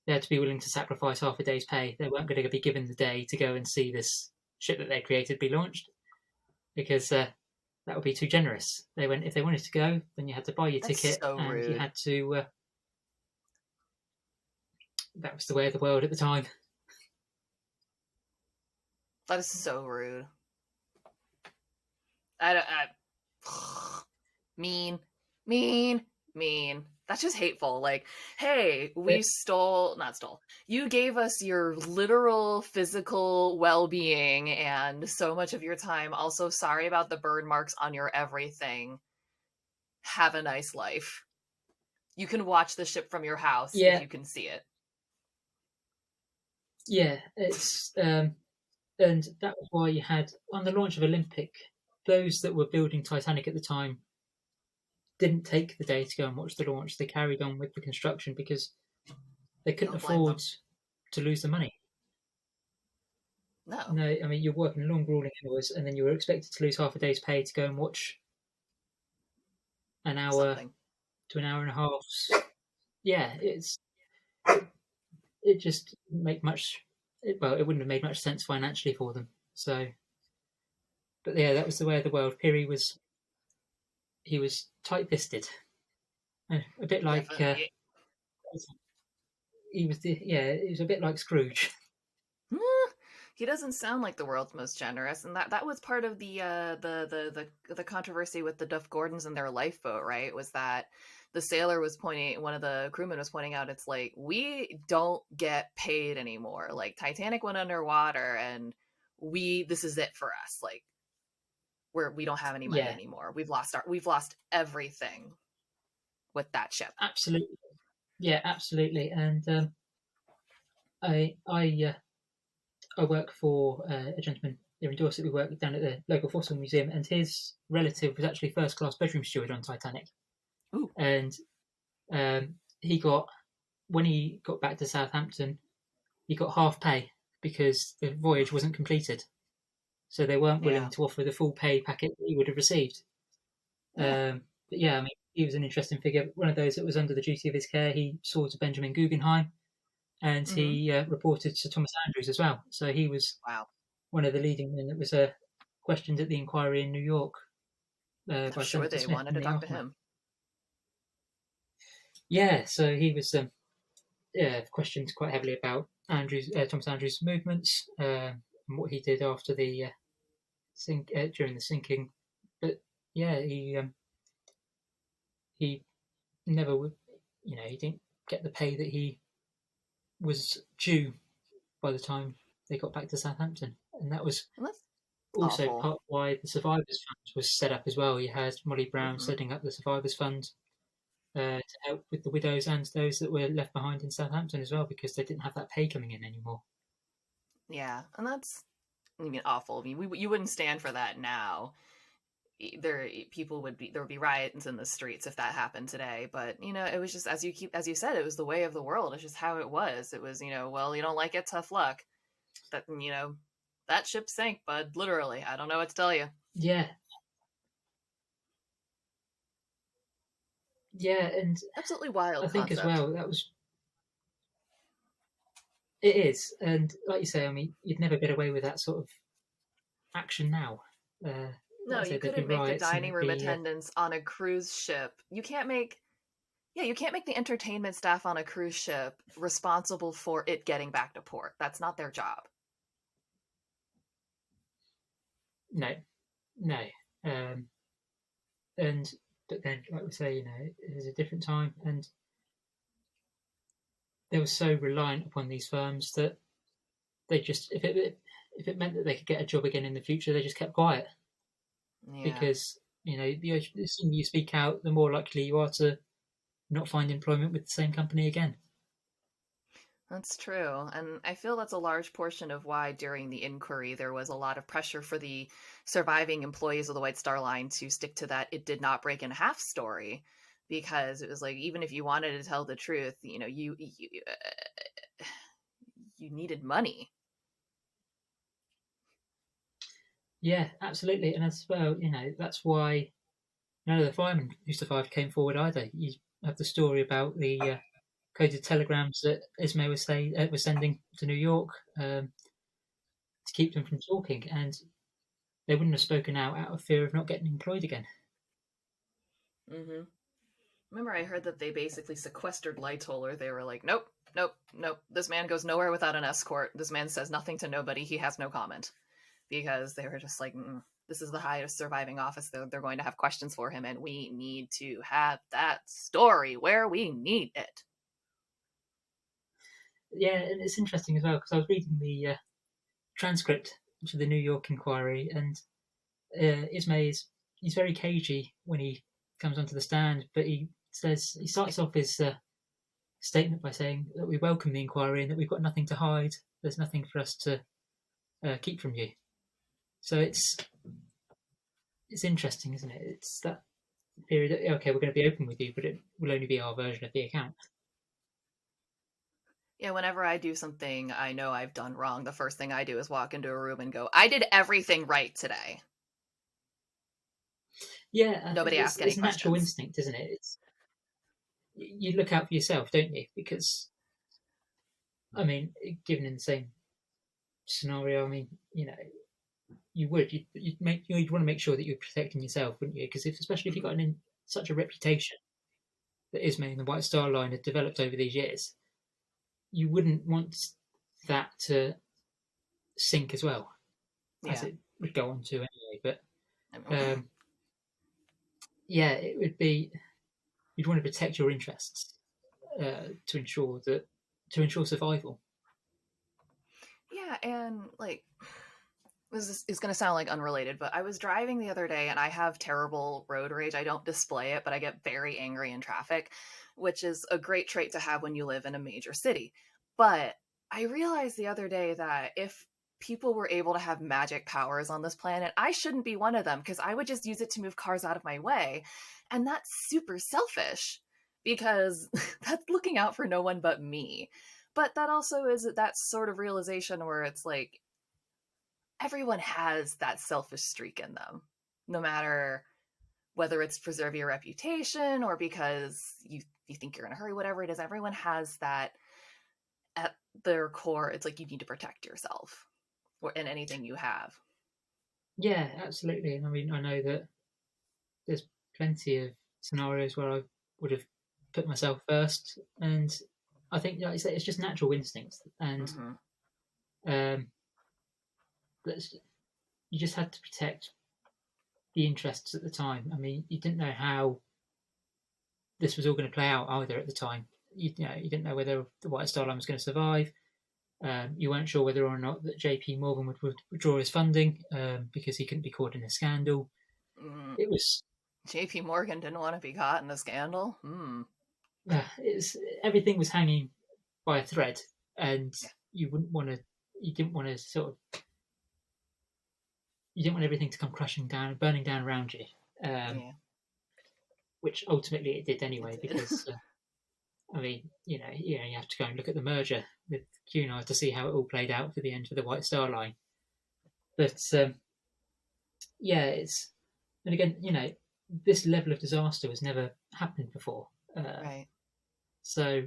they had to be willing to sacrifice half a day's pay. They weren't going to be given the day to go and see this ship that they created be launched, because that would be too generous. If they wanted to go, then you had to buy your ticket, and rude. You had to. That was the way of the world at the time. That is so rude. Mean. That's just hateful. Like, hey, we not stole. You gave us your literal physical well-being and so much of your time. Also, sorry about the burn marks on your everything. Have a nice life. You can watch the ship from your house if you can see it. Yeah, it's and that was why you had, on the launch of Olympic, those that were building Titanic at the time didn't take the day to go and watch the launch. They carried on with the construction because they couldn't afford to lose the money. No, I mean, you're working long, grueling hours, and then you were expected to lose half a day's pay to go and watch an hour to an hour and a half. Yeah, it just didn't make much. It wouldn't have made much sense financially for them. So, but yeah, that was the way of the world. Peary was tight-fisted, a bit like he was a bit like Scrooge. He doesn't sound like the world's most generous, and that was part of the controversy with the Duff Gordons and their lifeboat, right? Was that the sailor was one of the crewmen was pointing out, it's like, we don't get paid anymore. Like, Titanic went underwater, and this is it for us. Like, we don't have any money anymore. We've lost everything with that ship. Absolutely. Yeah, absolutely. And I I work for a gentleman here in Dorset. We work down at the local fossil museum, and his relative was actually first class bedroom steward on Titanic. Ooh. And he got, when he got back to Southampton, he got half pay because the voyage wasn't completed. So they weren't willing Yeah. to offer the full pay packet that he would have received. Yeah. But yeah, I mean, he was an interesting figure. One of those that was under the duty of his care. He saw to Benjamin Guggenheim, and Mm-hmm. he reported to Thomas Andrews as well. So he was Wow. one of the leading men that was questioned at the inquiry in New York I'm by sure Senator they Smith wanted in to the talk to aftermath. him. Yeah, so he was questioned quite heavily about Thomas Andrews' movements and what he did after the during the sinking. But yeah, he never would, he didn't get the pay that he was due by the time they got back to Southampton, and that was And that's also awful. part why the Survivors Fund was set up as well. You had Molly Brown Mm-hmm. setting up the Survivors Fund to help with the widows and those that were left behind in Southampton as well, because they didn't have that pay coming in anymore. Yeah, and that's, I mean, awful. I mean, you wouldn't stand for that now. There would be riots in the streets if that happened today. But it was just, as you said, it was the way of the world. It's just how it was. It was, well, you don't like it, tough luck. That ship sank, bud. Literally, I don't know what to tell you. Yeah, yeah, and Absolutely I wild think as concept. well it is, and like you say, I mean, you'd never get away with that sort of action now. Like No, I say, you there'd be couldn't make the riots and dining there'd room be attendants on a cruise ship. You can't make the entertainment staff on a cruise ship responsible for it getting back to port. That's not their job. no, no, um, and but then, like we say, it was a different time, and they were so reliant upon these firms that they just, if it meant that they could get a job again in the future, they just kept quiet Yeah. because the sooner you speak out, the more likely you are to not find employment with the same company again. That's true. And I feel that's a large portion of why during the inquiry there was a lot of pressure for the surviving employees of the White Star Line to stick to that it did not break in half story, because it was like, even if you wanted to tell the truth, you needed money. Yeah, absolutely, and as well, that's why none of the firemen who survived came forward either. You have the story about the coded telegrams that Ismay was sending to New York to keep them from talking, and they wouldn't have spoken out of fear of not getting employed again. Hmm. Remember, I heard that they basically sequestered Lightoller. They were like, nope, nope, nope. This man goes nowhere without an escort. This man says nothing to nobody. He has no comment. Because they were just like, this is the highest surviving officer. They're going to have questions for him, and we need to have that story where we need it. Yeah, and it's interesting as well because I was reading the transcript to the New York inquiry, and Ismay he's very cagey when he comes onto the stand, but he starts off his statement by saying that we welcome the inquiry and that we've got nothing to hide. There's nothing for us to keep from you. So it's interesting, isn't it? It's that period. Okay, we're going to be open with you, but it will only be our version of the account. Yeah, whenever I do something I know I've done wrong, the first thing I do is walk into a room and go, I did everything right today. Yeah, Nobody ask any it's a natural questions. instinct, isn't it? It's you look out for yourself, don't you? Because I mean, given in the same scenario, I mean, you'd want to make sure that you're protecting yourself, wouldn't you? Because especially if you've got such a reputation that Ismay and the White Star Line had developed over these years, you wouldn't want that to sink as well, as Yeah. it would go on to anyway. But I mean, um, yeah, it would be you'd want to protect your interests to ensure survival. yeah, and like, this is going to sound like unrelated, but I was driving the other day and I have terrible road rage. I don't display it, but I get very angry in traffic, which is a great trait to have when you live in a major city. But I realized the other day that if people were able to have magic powers on this planet, I shouldn't be one of them because I would just use it to move cars out of my way. And that's super selfish because that's looking out for no one but me. But that also is that sort of realization where it's like everyone has that selfish streak in them, no matter whether it's to preserve your reputation or because you think you're in a hurry, whatever it is, everyone has that at their core. It's like you need to protect yourself or in anything you have. Yeah, absolutely. And I mean, I know that there's plenty of scenarios where I would have put myself first, and I think, like I say, it's just natural instincts, and Mm-hmm. um, you just had to protect the interests at the time. I mean, you didn't know how this was all going to play out either at the time. You didn't know whether the White Star Line was going to survive. You weren't sure whether or not that J.P. Morgan would withdraw his funding because he couldn't be caught in a scandal. Mm. It was JP Morgan didn't want to be caught in a scandal. everything was hanging by a thread, and Yeah. you wouldn't want to. You didn't want to you didn't want everything to come crashing down, burning down around you. Yeah, Which ultimately it did anyway, it did. because I mean, you have to go and look at the merger with Cunard to see how it all played out for the end of the White Star Line. But yeah, and again, this level of disaster has never happened before. Right. So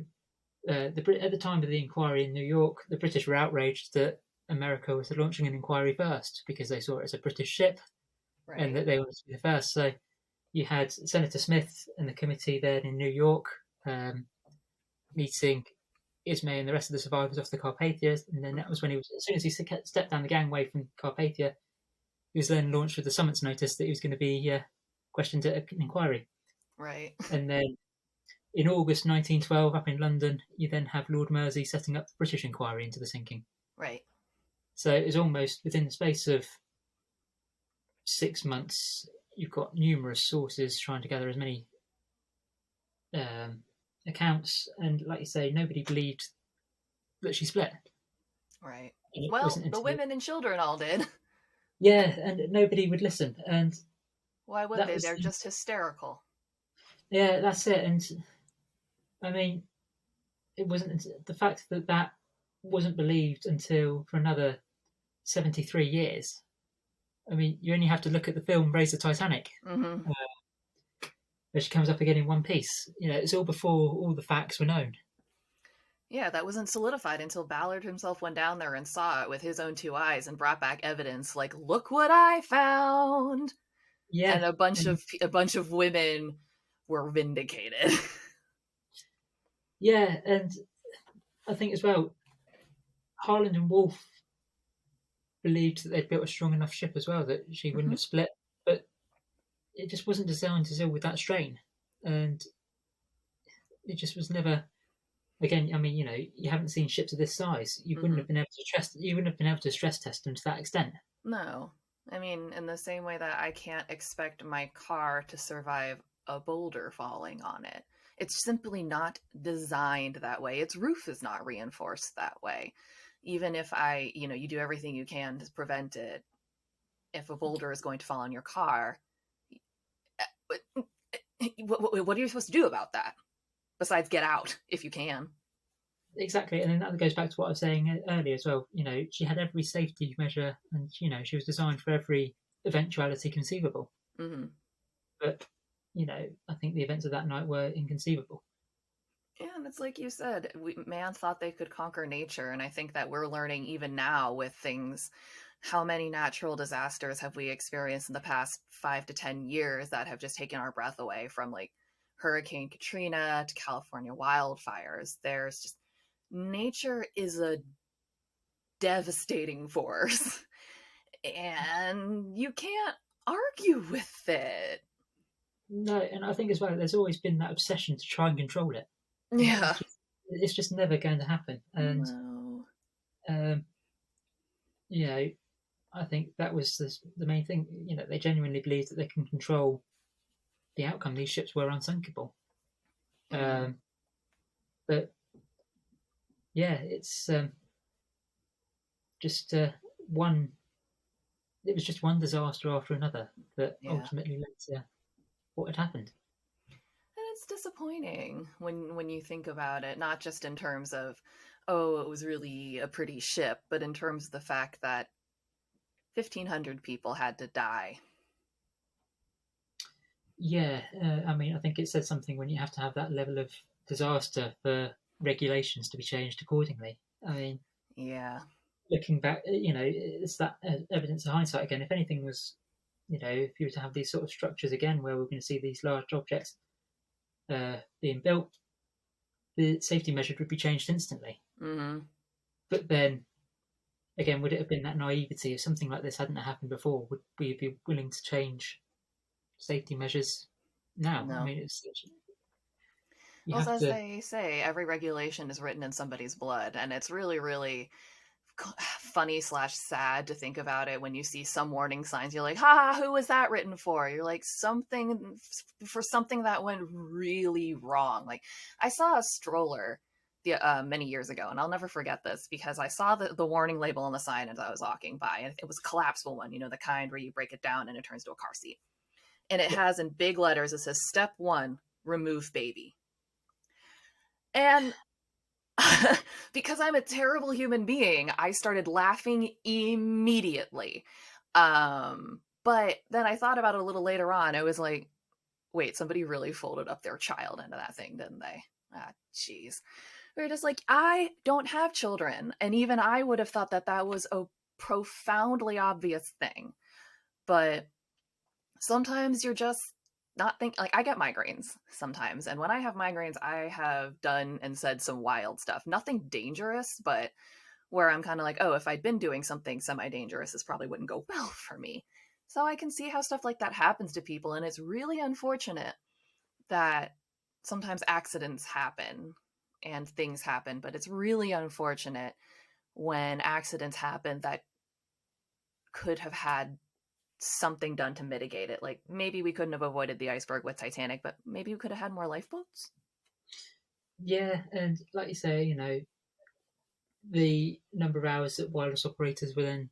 at the time of the inquiry in New York, the British were outraged that America was launching an inquiry first because they saw it as a British ship and Right. that they wanted to be the first. So you had Senator Smith and the committee there in New York meeting Ismay and the rest of the survivors off the Carpathia, and then that was when as soon as he stepped down the gangway from Carpathia, he was then launched with the summons notice that he was going to be questioned at an inquiry. Right. And then in August 1912, up in London, you then have Lord Mersey setting up the British inquiry into the sinking. Right. So it was almost within the space of 6 months. You've got numerous sources trying to gather as many accounts, and like you say, nobody believed that she split. Right. And it Well, wasn't the until women and children all did. yeah, and nobody would listen, and Why would that they? was They're just hysterical. yeah, that's it. And I mean, it wasn't the fact that that wasn't believed until for another 73 years. I mean, you only have to look at the film Raise the Titanic, Mm-hmm. where she comes up again in one piece. It's all before all the facts were known. Yeah, that wasn't solidified until Ballard himself went down there and saw it with his own two eyes and brought back evidence like, "Look what I found!" Yeah, And a bunch and of women were vindicated. yeah, and I think as well, Harland and Wolff believed that they'd built a strong enough ship as well that she wouldn't Mm-hmm. have split, but it just wasn't designed to deal with that strain, and it just was never. Again, I mean, you haven't seen ships of this size. You wouldn't Mm-hmm. have been able to stress. You wouldn't have been able to stress test them to that extent. No. I mean, in the same way that I can't expect my car to survive a boulder falling on it. It's simply not designed that way. Its roof is not reinforced that way. Even if you do everything you can to prevent it, if a boulder is going to fall on your car, what are you supposed to do about that? Besides get out if you can. Exactly, and then that goes back to what I was saying earlier as well. She had every safety measure, and she was designed for every eventuality conceivable. Mm-hmm. But I think the events of that night were inconceivable. Yeah, and it's like you said, man thought they could conquer nature, and I think that we're learning even now with things. How many natural disasters have we experienced in the past 5 to 10 years that have just taken our breath away, from like Hurricane Katrina to California wildfires? There's just nature is a devastating force, and you can't argue with it. No, and I think as well, there's always been that obsession to try and control it, and Yeah. it's just never going to happen. And No. um, I think that was the main thing. They genuinely believe that they can control the outcome. These ships were unsinkable. Mm. But yeah, it's just one. It was just one disaster after another that Yeah. ultimately led to what had happened. And it's disappointing when you think about it, not just in terms of, oh, it was really a pretty ship, but in terms of the fact that 1,500 people had to die. Yeah, I mean, I think it says something when you have to have that level of disaster for regulations to be changed accordingly. I mean, Yeah. looking back, it's that evidence of hindsight again. If anything was, if you were to have these sort of structures again, where we're going to see these large objects being built, the safety measures would be changed instantly. Mm-hmm. But then again, would it have been that naivety if something like this hadn't happened before? Would we be willing to change safety measures now? I No. mean, you Well, have as to. they say, every regulation is written in somebody's blood, and it's really, really funny slash sad to think about it when you see some warning signs. You're like, ha, who was that written for? You're like, something for something that went really wrong. Like, I saw a stroller many years ago, and I'll never forget this because I saw the warning label on the sign as I was walking by, and it was a collapsible one, the kind where you break it down and it turns into a car seat. And it Yeah, has in big letters, it says, Step 1, remove baby. And because I'm a terrible human being, I started laughing immediately. But then I thought about it a little later on. I was like, wait, somebody really folded up their child into that thing, didn't they? Ah, jeez. We are just like, I don't have children. And even I would have thought that that was a profoundly obvious thing. But sometimes you're just not think like I get migraines sometimes, and when I have migraines I have done and said some wild stuff, nothing dangerous, but where I'm kind of like, oh, if I'd been doing something semi-dangerous this probably wouldn't go well for me. So I can see how stuff like that happens to people, and it's really unfortunate that sometimes accidents happen and things happen, but it's really unfortunate when accidents happen that could have had something done to mitigate it. Like maybe we couldn't have avoided the iceberg with Titanic, but maybe we could have had more lifeboats. yeah, and like you say, the number of hours that wireless operators were then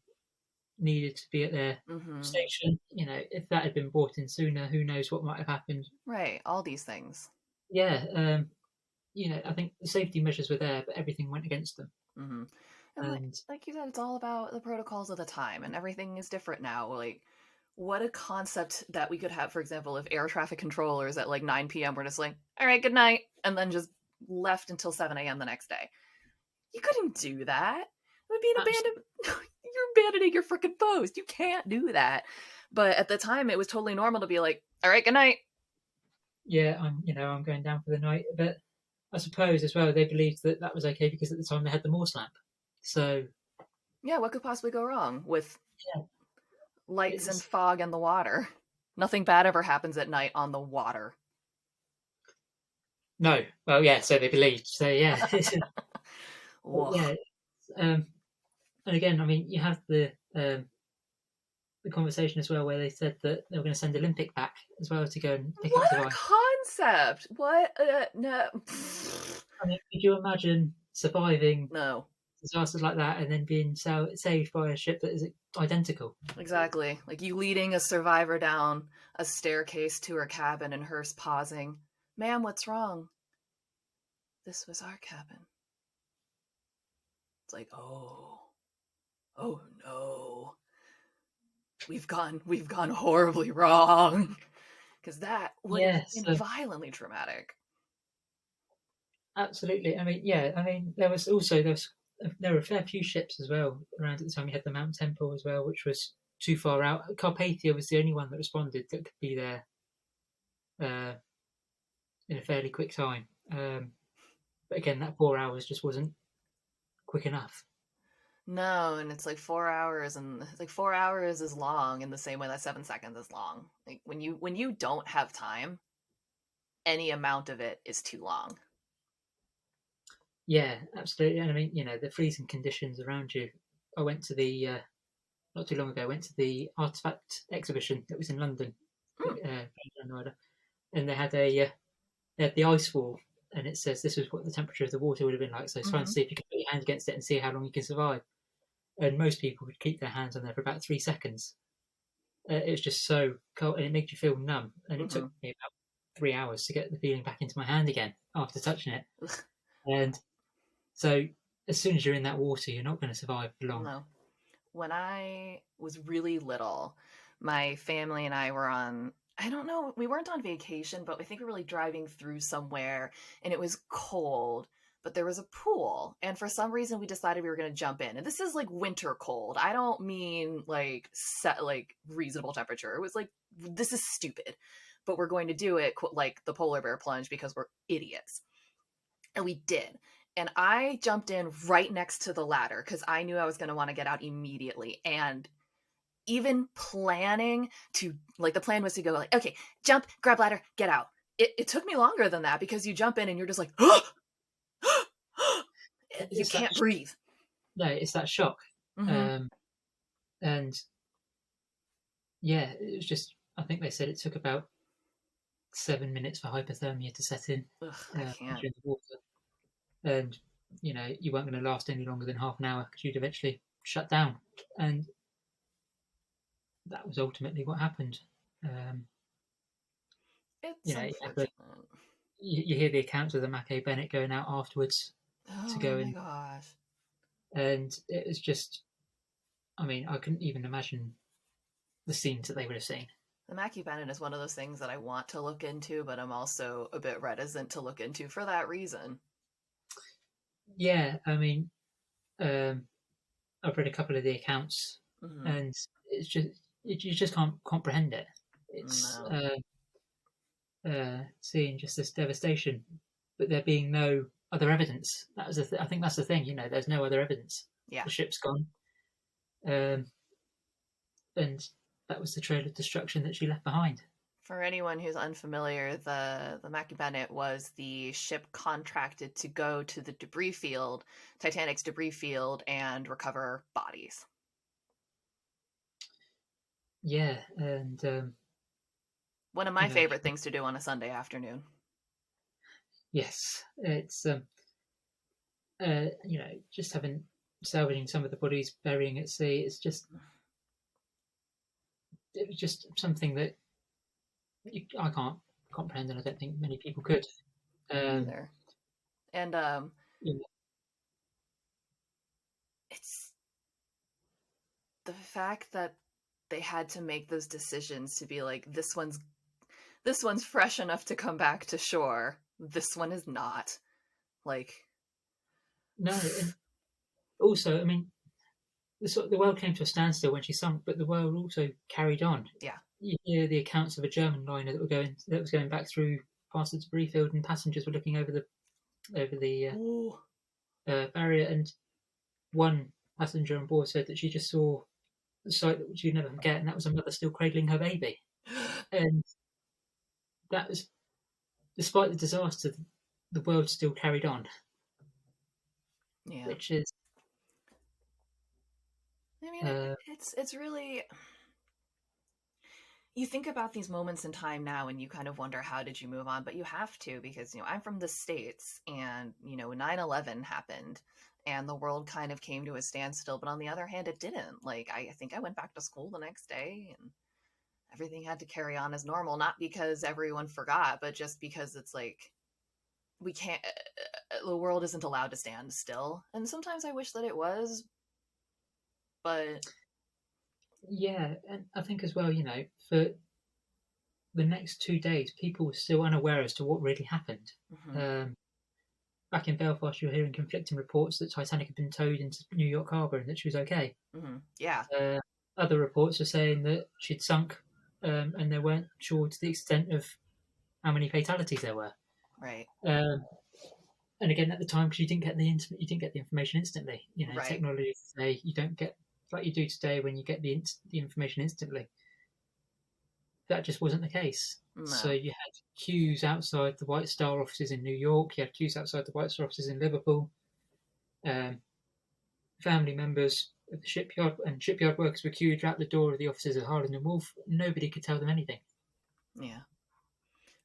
needed to be at their Mm-hmm. station. If that had been brought in sooner, who knows what might have happened. Right, all these things. Yeah, I think the safety measures were there, but everything went against them. Mm-hmm. And And like you said, it's all about the protocols of the time, and everything is different now. Like, what a concept that we could have, for example, if air traffic controllers at like 9 p.m. were just like, all right, good night, and then just left until 7 a.m. the next day. You couldn't do that. It would be an absolutely, abandon. You're abandoning your freaking post. You can't do that. But at the time, it was totally normal to be like, all right, good night. yeah, I'm going down for the night. But I suppose as well they believed that that was okay because at the time they had the Morse lamp. So Yeah, what could possibly go wrong with yeah, lights and it's fog and the water? Nothing bad ever happens at night on the water. no, well, yeah. So they believed. So yeah, but Ugh. yeah. Um, and again, I mean, you have the conversation as well where they said that they were going to send Olympic back as well to go and pick up What the a device. concept! What? No. I mean, could you imagine surviving No. disasters like that and then being saved by a ship that is identical? Exactly. Like you leading a survivor down a staircase to her cabin and her pausing. Ma'am, what's wrong? This was our cabin. It's like, oh no. We've gone horribly wrong. Because that would have Yes, been violently traumatic. absolutely. I mean, yeah. I mean, there were a fair few ships as well around at the time. You had the Mount Temple as well, which was too far out. Carpathia was the only one that responded that could be there uh, in a fairly quick time. But again, that 4 hours just wasn't quick enough. No, and it's like 4 hours, and it's like 4 hours is long in the same way that 7 seconds is long. Like when you don't have time, any amount of it is too long. Yeah, absolutely. And I mean, the freezing conditions around you. I went to the not too long ago. I went to the artifact exhibition that was in London, Mm, and they had the ice wall, and it says this was what the temperature of the water would have been like. So it's trying to mm-hmm. see if you can put your hand against it and see how long you can survive. and most people would keep their hands on there for about 3 seconds. It was just so cold, and it made you feel numb. And it took Mm-hmm. me about 3 hours to get the feeling back into my hand again after touching it. And so, as soon as you're in that water, you're not going to survive for long. No. When I was really little, my family and I were on, I don't know, we weren't on vacation, but I think we were like driving through somewhere and it was cold, but there was a pool. And for some reason, we decided we were going to jump in. And this is like winter cold. I don't mean like set, like reasonable temperature. It was like, this is stupid, but we're going to do it like the polar bear plunge because we're idiots. And we did. And I jumped in right next to the ladder because I knew I was going to want to get out immediately. And even planning to, like, the plan was to go, like, okay, jump, grab ladder, get out. It took me longer than that because you jump in and you're just like, you can't breathe. No, it's that shock. Mm-hmm. And yeah, it was just, I think they said it took about 7 minutes for hypothermia to set in. Ugh, I can't. During the water. And, you weren't going to last any longer than half an hour because you'd eventually shut down. And that was ultimately what happened. It's unfortunate. You hear the accounts of the Mackay Bennett going out afterwards to go Oh my in. gosh. And it was just, I mean, I couldn't even imagine the scenes that they would have seen. The Mackie Bennett is one of those things that I want to look into, but I'm also a bit reticent to look into for that reason. Yeah, I mean, I've read a couple of the accounts, Mm-hmm. and it's just you just can't comprehend it. It's No. seeing just this devastation, but there being no other evidence. That was I think that's the thing. There's no other evidence. Yeah. The ship's gone, and that was the trail of destruction that she left behind. For anyone who's unfamiliar, the Mackie Bennett was the ship contracted to go to the debris field, Titanic's debris field, and recover bodies. Yeah, and one of my favorite things to do on a Sunday afternoon. Yes, it's just salvaging some of the bodies, burying at sea. It was just something that I can't comprehend, and I don't think many people could. Either. And it's the fact that they had to make those decisions to be like, this one's fresh enough to come back to shore. This one is not. Like, no. And also, I mean, the world came to a standstill when she sunk, but the world also carried on. Yeah. You hear the accounts of a German liner that was going back through past the debris field, and passengers were looking over the barrier, and one passenger on board said that she just saw the sight that she'd never forget, and that was a mother still cradling her baby. And that was, despite the disaster, the world still carried on. Yeah. Which is, I mean, it's really, you think about these moments in time now and you kind of wonder, how did you move on? But you have to, because, I'm from the States, and, 9/11 happened and the world kind of came to a standstill. But on the other hand, it didn't. Like, I think I went back to school the next day and everything had to carry on as normal, not because everyone forgot, but just because it's like, we can't, the world isn't allowed to stand still. And sometimes I wish that it was, but yeah, and I think as well, for the next 2 days, people were still unaware as to what really happened. mm-hmm. Back in Belfast, you were hearing conflicting reports that Titanic had been towed into New York Harbour and that she was okay. Mm-hmm. Yeah. Other reports were saying that she'd sunk, and they weren't sure to the extent of how many fatalities there were. Right. And again, at the time, because you didn't get the information instantly. Right. Technology today, you don't get like you do today when you get the information instantly. That just wasn't the case. No. So you had queues outside the White Star offices in New York. You had queues outside the White Star offices in Liverpool. Family members of the shipyard and shipyard workers were queued out the door of the offices of Harland and Wolff. Nobody could tell them anything. Yeah.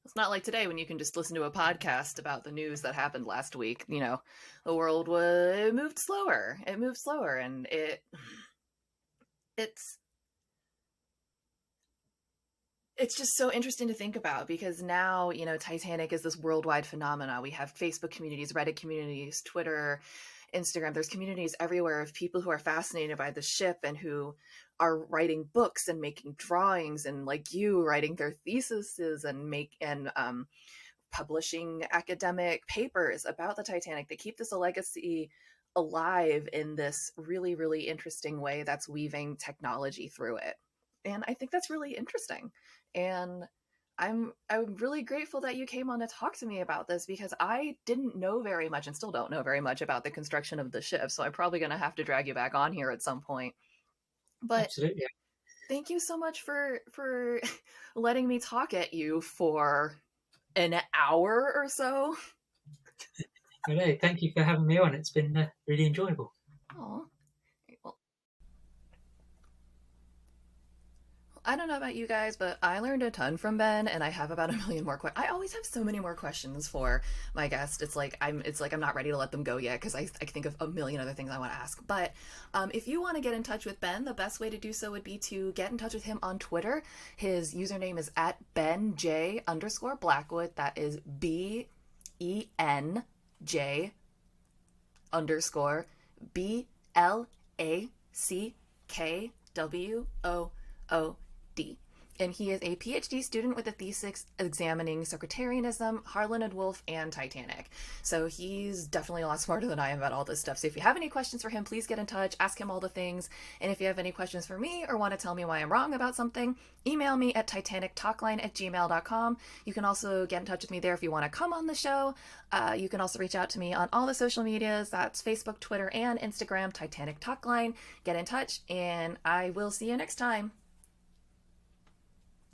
It's not like today when you can just listen to a podcast about the news that happened last week. You know, the world it moved slower. It moved slower, and it's just so interesting to think about, because now, you know, Titanic is this worldwide phenomena. We have Facebook communities, Reddit communities, Twitter, Instagram. There's communities everywhere of people who are fascinated by the ship and who are writing books and making drawings, and like you, writing their theses and publishing academic papers about the Titanic. They keep this a legacy alive in this really, really interesting way that's weaving technology through it. And I think that's really interesting. And I'm really grateful that you came on to talk to me about this, because I didn't know very much and still don't know very much about the construction of the ship. So I'm probably going to have to drag you back on here at some point. But Absolutely. thank you so much for letting me talk at you for an hour or so. Well, hey, thank you for having me on. It's been really enjoyable. Oh, well, I don't know about you guys, but I learned a ton from Ben, and I have about a million more questions. I always have so many more questions for my guest. It's like I'm not ready to let them go yet, because I think of a million other things I want to ask. But if you want to get in touch with Ben, the best way to do so would be to get in touch with him on Twitter. His username is at BenJ_Blackwood. That is BenJ_BLACKWOOD. And he is a PhD student with a thesis examining sectarianism, Harlan and Wolff, and Titanic. So he's definitely a lot smarter than I am about all this stuff. So if you have any questions for him, please get in touch, ask him all the things. And if you have any questions for me or want to tell me why I'm wrong about something, email me at titanictalkline@gmail.com. You can also get in touch with me there if you want to come on the show. You can also reach out to me on all the social medias. That's Facebook, Twitter, and Instagram, Titanic Talkline. Get in touch, and I will see you next time.